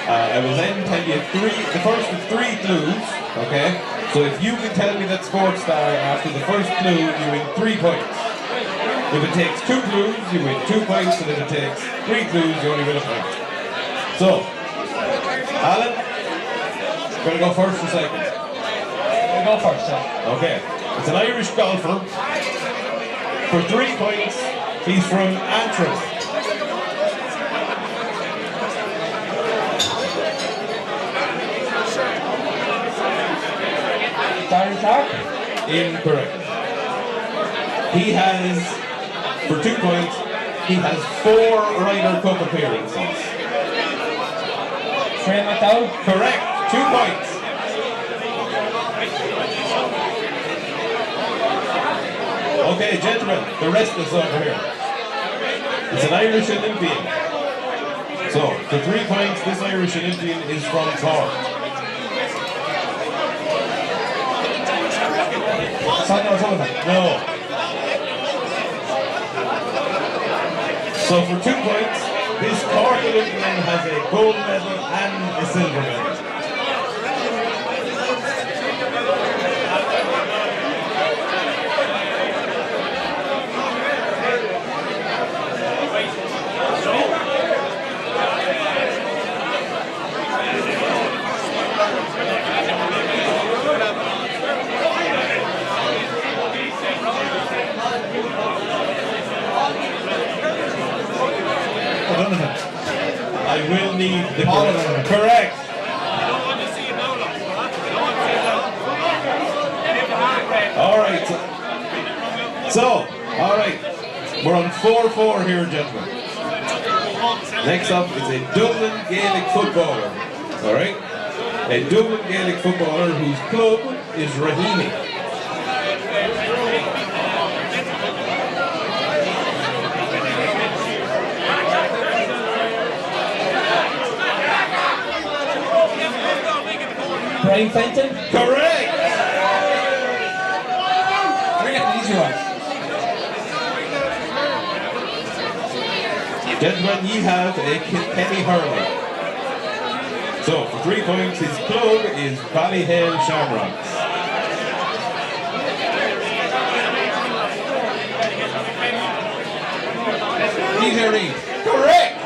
I will then tell you the first of three clues, okay? So if you can tell me that sports star after the first clue, you win 3 points. If it takes 2 clues, you win 2 points, and if it takes 3 clues, you only win a point. So, Alan, going to go first or second? I'll go first, sir. Okay. It's an Irish golfer. For 3 points, he's from Antrim. Darren Clark? Incorrect. He has, for 2 points, he has 4 Ryder Cup appearances. Trey McDowell? Correct. 2 points. Okay, gentlemen, the rest is over here. It's an Irish Olympian. So, for 3 points, this Irish Olympian is from Cork. No. So, for 2 points, this Cork Olympian has a gold medal and a silver medal. I will need the correct. Alright. So, alright. We're on 4-4 here, gentlemen. Next up is a Dublin Gaelic footballer. Alright? A Dublin Gaelic footballer whose club is Rahimi. Brian Fenton? Correct! We're getting easy ones. Gentlemen, ye have a Kilkenny hurler. So, for 3 points, his club is Ballyhale Shamrocks. DJ Reid. Correct!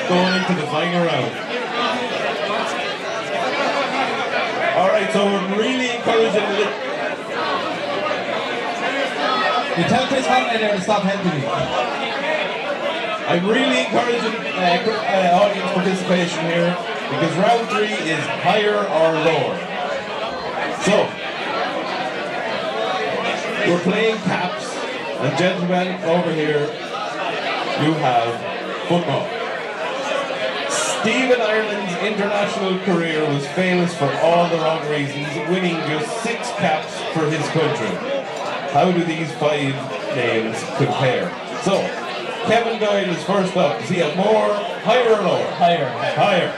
going into the final round. Alright, so we're really encouraging You tell Chris Hartnett there to stop helping me. I'm really encouraging audience participation here because round 3 is higher or lower. So, we're playing caps, and gentlemen over here, you have football. Stephen Ireland's international career was famous for all the wrong reasons, winning just 6 caps for his country. How do these 5 names compare? So, Kevin Doyle is first up. Does he have more? Higher or lower? Higher. Higher.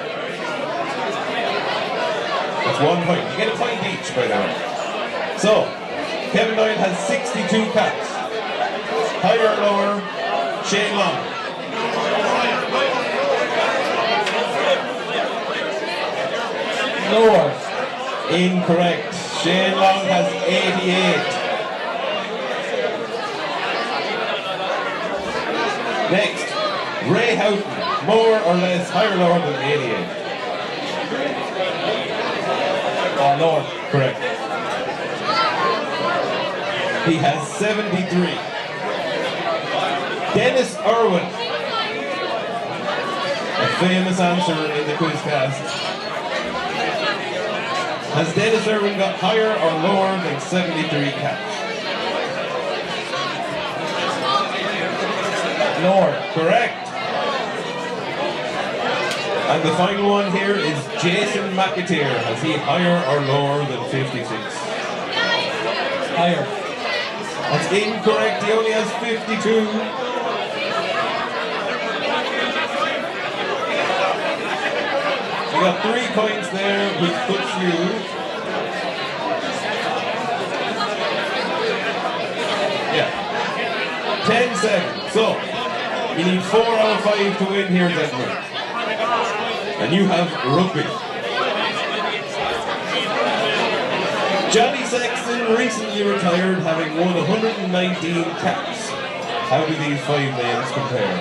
That's 1 point. You get a point each, by the way. So, Kevin Doyle has 62 caps. Higher or lower? Shane Long. Lower. Incorrect. Shane Long has 88. Next, Ray Houghton, more or less, higher or lower than 88? Lower. Correct. He has 73. Dennis Irwin, a famous answer in the quizcast. Has Dennis Irwin got higher or lower than 73 caps? Lower. Correct. And the final one here is Jason McAteer. Has he higher or lower than 56? Higher. That's incorrect. He only has 52. You got 3 points there, which puts you yeah, 10-7. So you need 4 out of 5 to win here, gentlemen. And you have rugby. Johnny Sexton recently retired, having won 119 caps. How do these 5 names compare?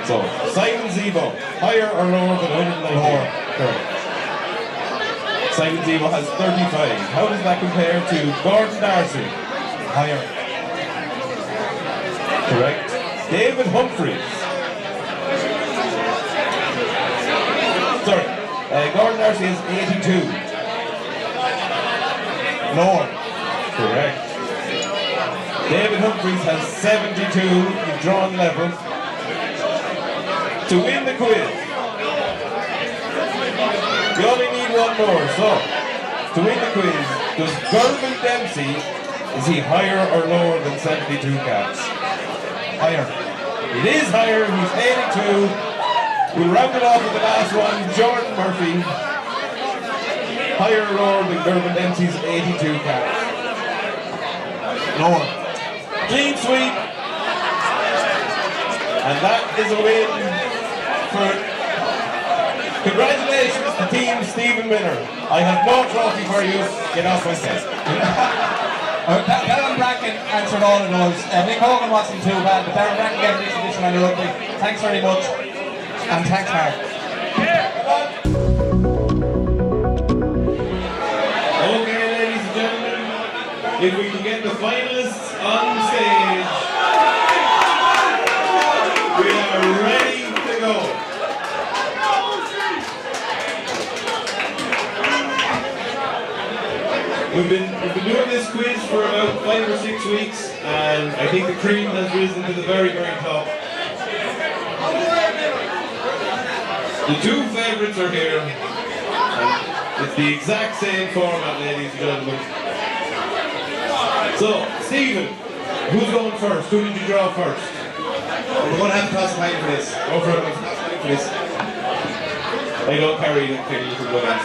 So, Simon Zebo, higher or lower than 119? Lower. Correct. Simon Zebo has 35. How does that compare to Gordon Darcy? Higher. Correct. David Humphreys. Sorry, Gordon Darcy has 82. Lower. Correct. David Humphreys has 72. You've drawn level. To win the quiz, you only need 1 more. So, to win the quiz, does Gervin Dempsey, is he higher or lower than 72 caps? Higher. It is higher, he's 82. We'll round it off with the last one, Jordan Murphy. Higher or lower than Gervin Dempsey's 82 caps? Lower. Clean sweep. And that is a win for... Congratulations to Team Stephen Miller. I have no trophy for you. Get off my set. Darren Bracken answered all of those. Mick Hogan wasn't too bad, but Darren Bracken gave this edition on the rugby. Thanks very much. And thanks, Mark. Okay, ladies and gentlemen, if we can get the finalists on stage, we are ready to go. We've been doing this quiz for about 5 or 6 weeks, and I think the cream has risen to the very, very top. The 2 favourites are here, and it's the exact same format, ladies and gentlemen. So, Stephen, who's going first? Who did you draw first? We're going to have to toss a pint for this. Go for it. I don't carry the little buttons.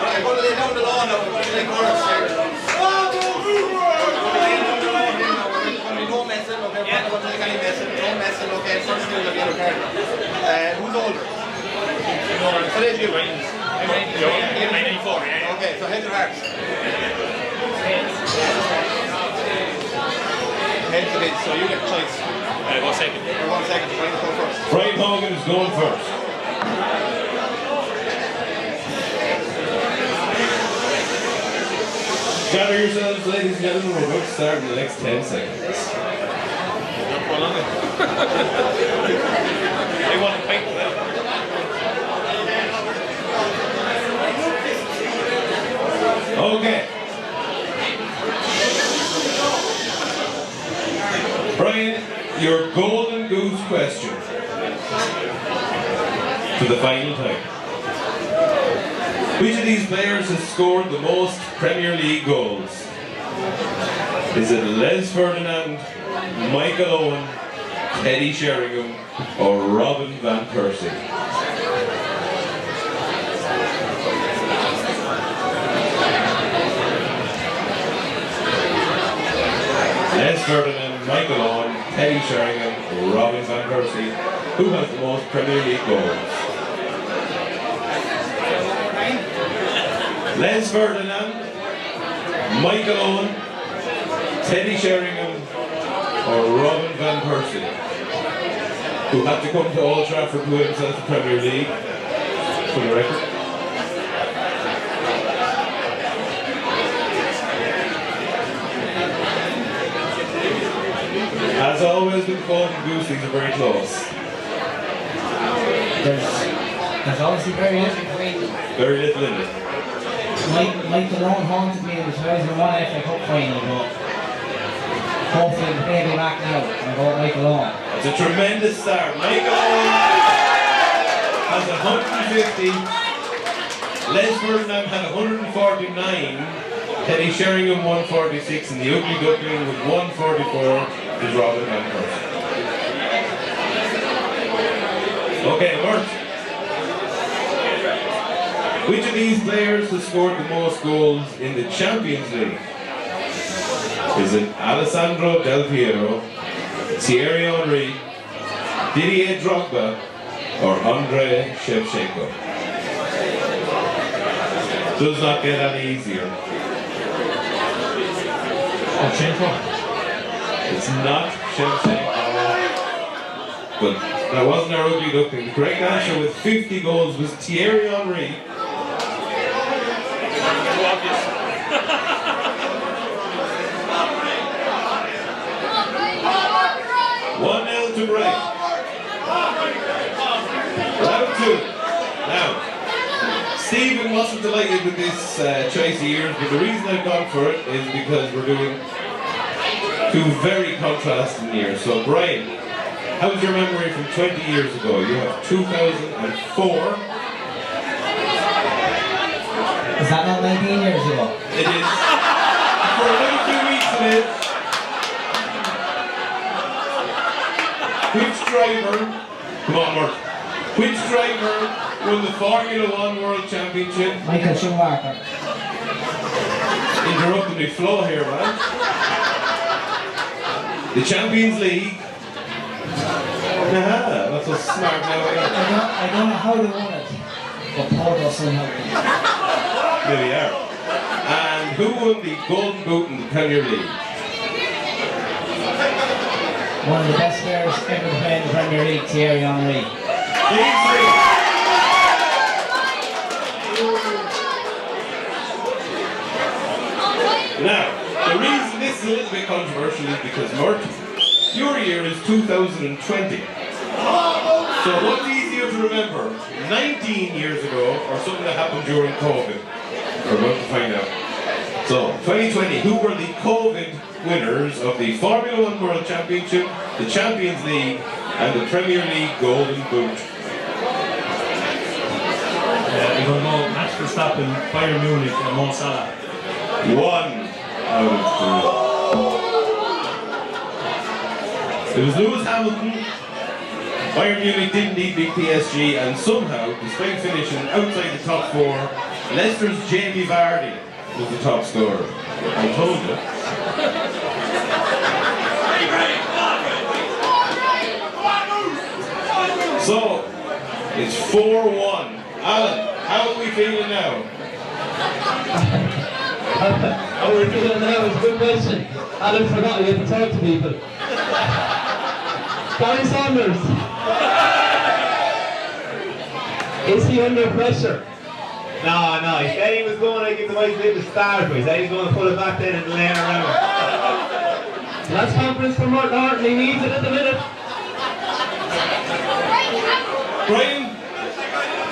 I'm going to lay down the lawn now. We're going to lay chorus here. No messing, okay? We're not going to take any messing. No messing, okay? First rule of the yellow card. Who's older? What age are you? I'm 94, yeah. Okay, so heads or hearts? Heads it is, so you get the choice. Go second. Brian Hogan is going first. Gather yourselves, ladies and gentlemen, we're about to start in the next 10 seconds. They want to paint that. Okay. Brian, your golden goose question for the final time. Which of these players has scored the most Premier League goals? Is it Les Ferdinand, Michael Owen, Teddy Sheringham, or Robin Van Persie? Les Ferdinand, Michael Owen, Teddy Sheringham, Robin Van Persie. Who has the most Premier League goals? Les Ferdinand, Michael Owen, Teddy Sheringham, or Robin Van Persie, who had to come to Old Trafford to win himself the Premier League, for the record. As always with the golden goose, these are very close. There's obviously very little between them. Very little in it. Michael Owen haunted me in the 2001 FA Cup final, but hopefully the baby back now and I go with Michael Owen. It's a tremendous start. Michael Owen has 150. Les Ferdinand had 149. Teddy Sheringham 146, and the ugly duckling with 144 is Robin Van Persie. Okay, Murt. Which of these players has scored the most goals in the Champions League? Is it Alessandro Del Piero, Thierry Henry, Didier Drogba, or Andrei Shevchenko? Does not get any easier. Shevchenko? It's not Shevchenko. But that wasn't our ugly duckling. The correct answer with 50 goals was Thierry Henry. 1-0 to Bracken. Round 2. Now, Stephen wasn't delighted with this choice of years, but the reason I've gone for it is because we're doing two very contrasting years. So, Brian, how's your memory from 20 years ago? You have 2004. Is that not 19 years ago? It is. For another 2 weeks it is. Which driver, come on Mark, which driver won the Formula 1 World Championship? Michael Schumacher. Interrupting me flow here, man. The Champions League. Aha, that's so smart now. I don't know how they won it, but Porto somehow. There we are. And who won the Golden Boot in the Premier League? One of the best players ever to play in the Premier League, Thierry Henry. Now, the reason this is a little bit controversial is because, Murt, your year is 2020. So what's easier to remember, 19 years ago or something that happened during COVID? We're about to find out. So, 2020, who were the COVID winners of the Formula 1 World Championship, the Champions League, and the Premier League Golden Boot? I'm going to go Max Verstappen, Bayern Munich, and Mo Salah. 1 out of 3. It was Lewis Hamilton. Bayern Munich didn't need big PSG, and somehow, despite finishing outside the top 4, Leicester's Jamie Vardy was the top scorer. I told you. So, it's 4-1. Alan, how are we feeling now? How are we feeling now? It's a good question. Alan forgot we had to talk to people. Gary Saunders. Is he under pressure? No, he said he was going to give the white bit to start, but he said he's going to pull it back then and lay it around. That's confidence from Murt Norton. He needs it at the minute. Brian,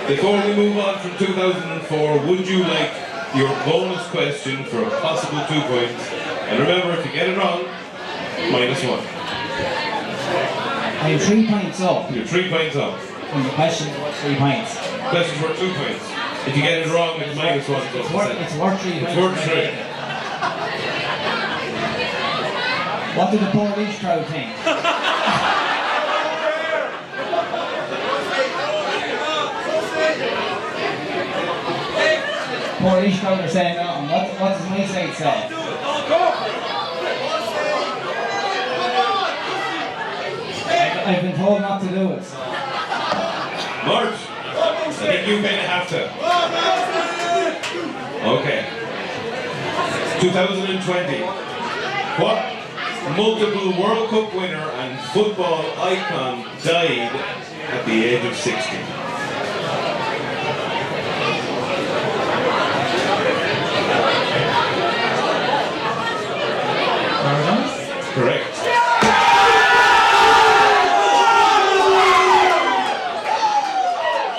before we move on from 2004, would you like your bonus question for a possible 2 points? And remember, if you get it wrong, -1. I'm 3 points up. You're 3 points up. And the question's worth 3 points. Questions worth 2 points. If you get it wrong, it's -1. So It's worth 3 points. It's worth 3. What did the Portarlington crowd think? Portarlington crowd are saying nothing. What does my side say? I've been told not to do it. So. Murt, I think you kind of have to. Okay. 2020. What multiple World Cup winner and football icon died at the age of 60? Correct.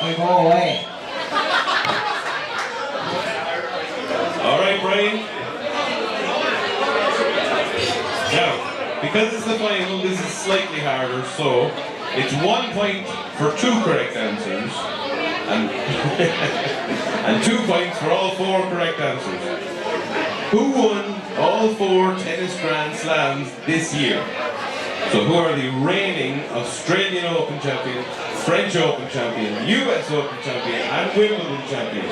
We go away. All right, Brian. Now, because it's the final, this is slightly harder, so it's 1 point for 2 correct answers, and, and 2 points for all 4 correct answers. Who won all 4 tennis Grand Slams this year? So who are the reigning Australian Open champion, French Open champion, US Open champion, and Wimbledon champion?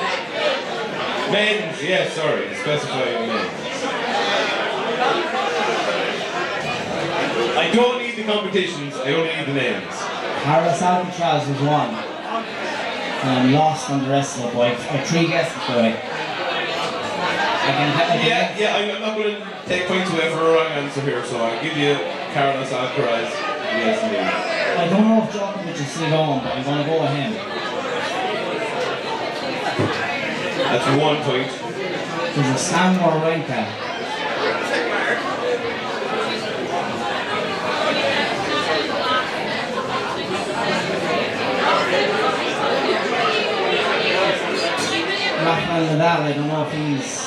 Men's, yes, sorry, specifying men's. I don't need the competitions, I only need the names. Carlos Alcatraz was one. And I'm lost on the rest of it, boy. I have 3 guesses, boy. I'm not going to take points away for a wrong answer here, so I'll give you Carlos Alcaraz. Yes, indeed. I don't know if Djokovic is still on, but I'm going to go with him. That's 1 point. There's a Sam Wawrinka. Rafael Nadal, I don't know if he's...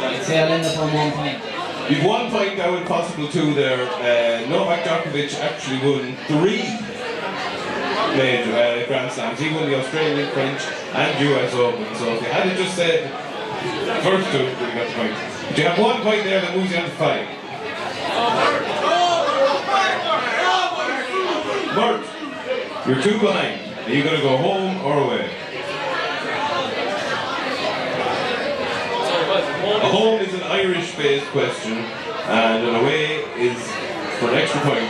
I'd say I'll end up on 1 point. You've 1 point out with possible 2 there. Novak Djokovic actually won 3 major Grand Slams. He won the Australian, French and US Open. So if you had just said the first 2, you got the point. But you have 1 point there that moves you on to 5. Murt, you're 2 behind. Are you going to go home or away? A home is an Irish-based question, and an away is, for an extra point,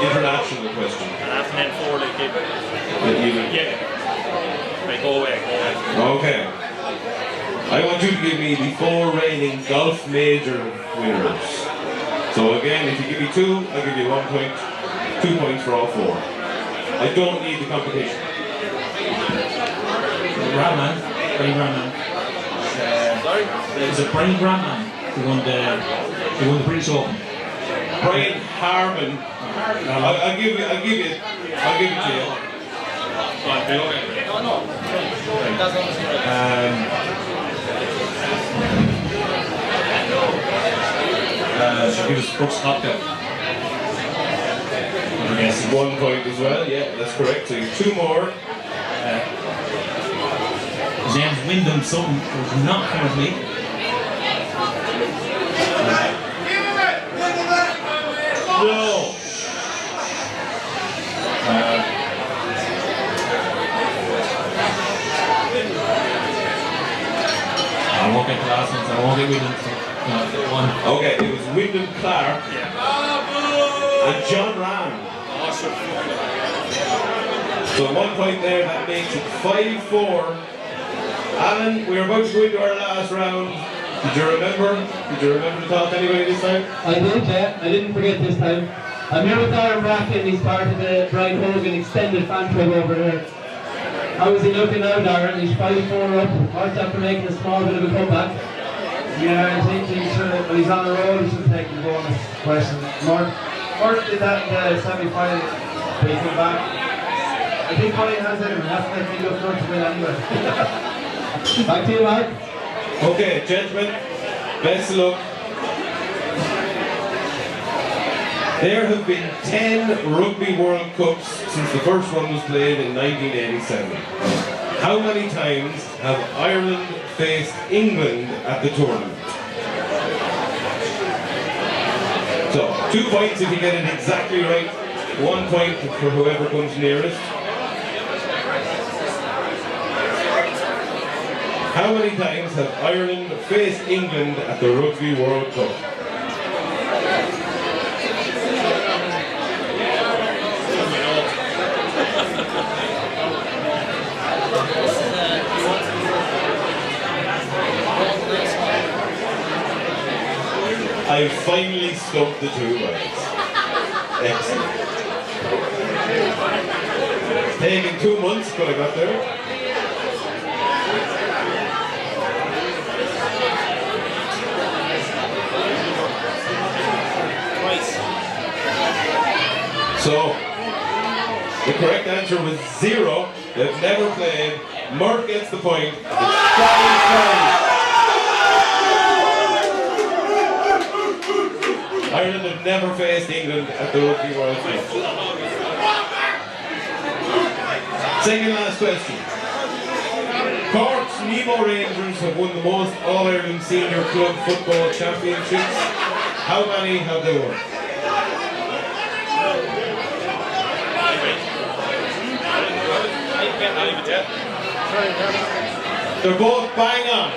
international question. And after then 4, they keep it. Yeah. They go away. Okay. I want you to give me the 4 reigning golf major winners. So again, if you give me 2, I'll give you 1 point, 2 points for all 4. I don't need the competition. Brandman. There's a Brian Brandman who won the British Open. Brian Harman. I'll give it to you. Should give us Brooks Hopka. Yes, 1 point as well. Yeah, that's correct. So you've 2 more. His name's Wyndham something, who's not coming with me. No. I won't get the last one, so I won't get Wyndham. One. Okay, it was Wyndham Clark and John Ram. So 1 point there, that makes it 5-4. Alan, we're about to go into our last round. Did you remember? Did you remember to talk to anybody this time? I did, yeah. I didn't forget this time. I'm here with Darren Bracken, he's part of the Brian Hogan extended fan club over there. How is he looking now, Darren? He's 5-4 up, right after making a small bit of a comeback. Yeah, I think he's on a roll, he should take the bonus question. Mark did that in the semi-final, but he came back. I think Colin has it, and Hartnett will look good to win anyway. Back to you, Mark. Okay, gentlemen, best of luck. There have been 10 Rugby World Cups since the first one was played in 1987. How many times have Ireland faced England at the tournament? So, 2 points if you get it exactly right, 1 point for whoever comes nearest. How many times have Ireland faced England at the Rugby World Cup? I finally stumped the 2 guys. Excellent. Taken 2 months, but I got there. So, the correct answer was 0. They've never played. Murt gets the point. It's 5-5. Ireland have never faced England at the Rugby World Cup. Second last question. Cork's Nemo Rangers have won the most All-Ireland Senior Club Football Championships. How many have they won? They're both bang on.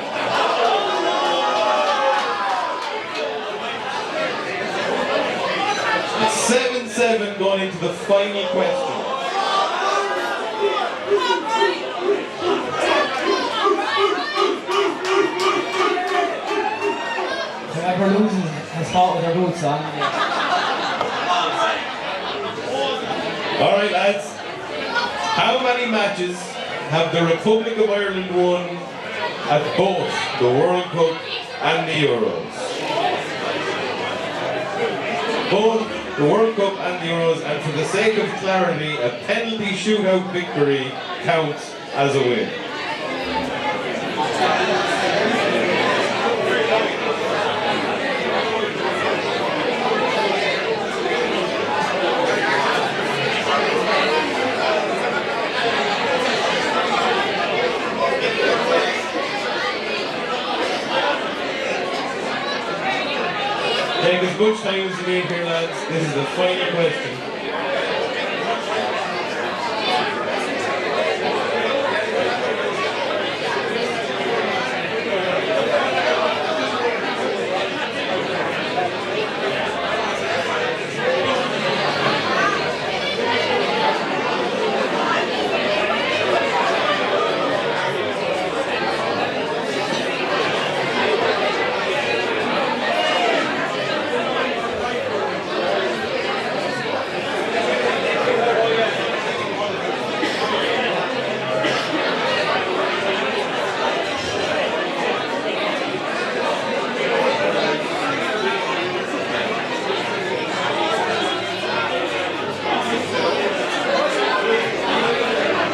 It's 7-7 going into the final question. Whoever loses has fought with their boots on. Alright lads, how many matches have the Republic of Ireland won at both the World Cup and the Euros? Both the World Cup and the Euros, and for the sake of clarity, a penalty shootout victory counts as a win. Take as much time as you need here, lads. This is the final question.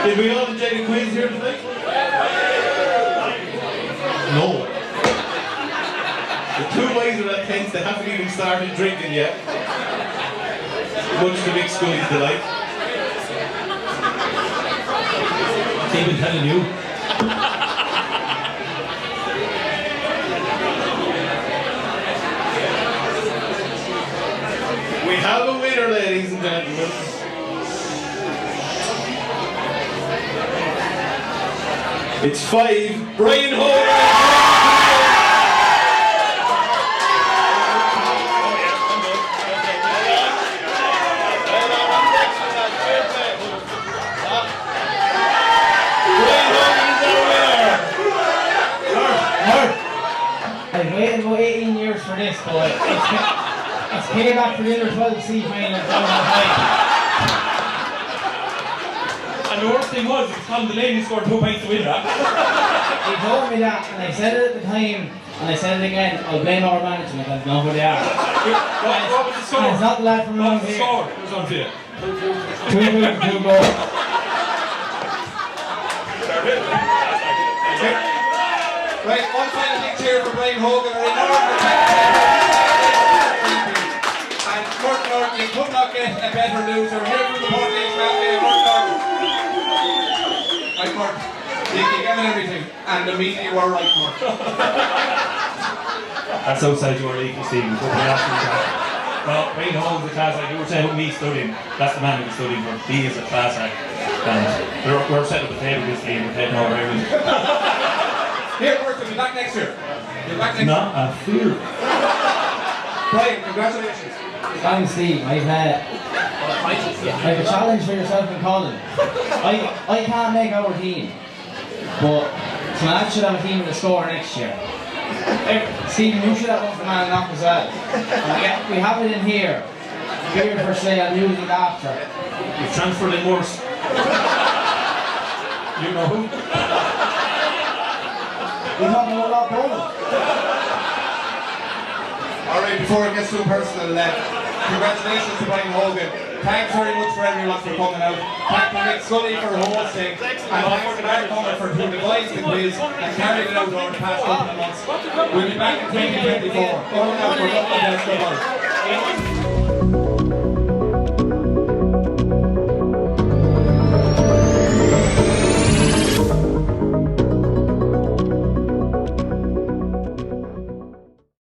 Did we all enjoy the quiz here tonight? No. The 2 boys are that tense, they haven't even started drinking yet. Much to Mick Scully's delight. They've been telling you. We have a winner, ladies and gentlemen. It's 5, Brian Hogan. I've waited about 18 years for this, but It's payback for the under 12 semi-final. And the worst thing was, Colin Delaney scored 2 points to win that. He told me that, and I said it at the time, and I said it again. I'll blame our management. I don't know who they are. What was the score? And it's not the lad from around What was the here. score? It was unfair. 2 goals. Right, one final big cheer for Brian Hogan. And Murt Norton, you could not get a better loser. Here from the Portlaoise family, Murt Norton. Right, Murt. You gave it everything, and the media were right, Murt. That's outside your league, Stephen. Well, Brian Hogan's a class act. You were saying about me studying. That's the man who was studying for. He is a class act. And we're setting up the table this game. We're taking over everything. Here, Murt, we'll be back next year. You're back next year. Not a fear. Brian, congratulations. Thanks, Steve. I've a challenge for yourself and Colin. I can't make our team, but Smash should have a team with a score next year. Stephen, you should have one for man and knock as well. And we have it in here. Here for say and music after. You've transferred in worse. You know who? We don't know a lot more. Alright, before it gets too personal, congratulations to Brian Hogan. Thanks very much for everyone for coming out. Thanks to Mick Scully for hosting. And thanks to Mark Comerford who devised the quiz and carried it out over the past couple of months. We'll be back in 2024. Over now for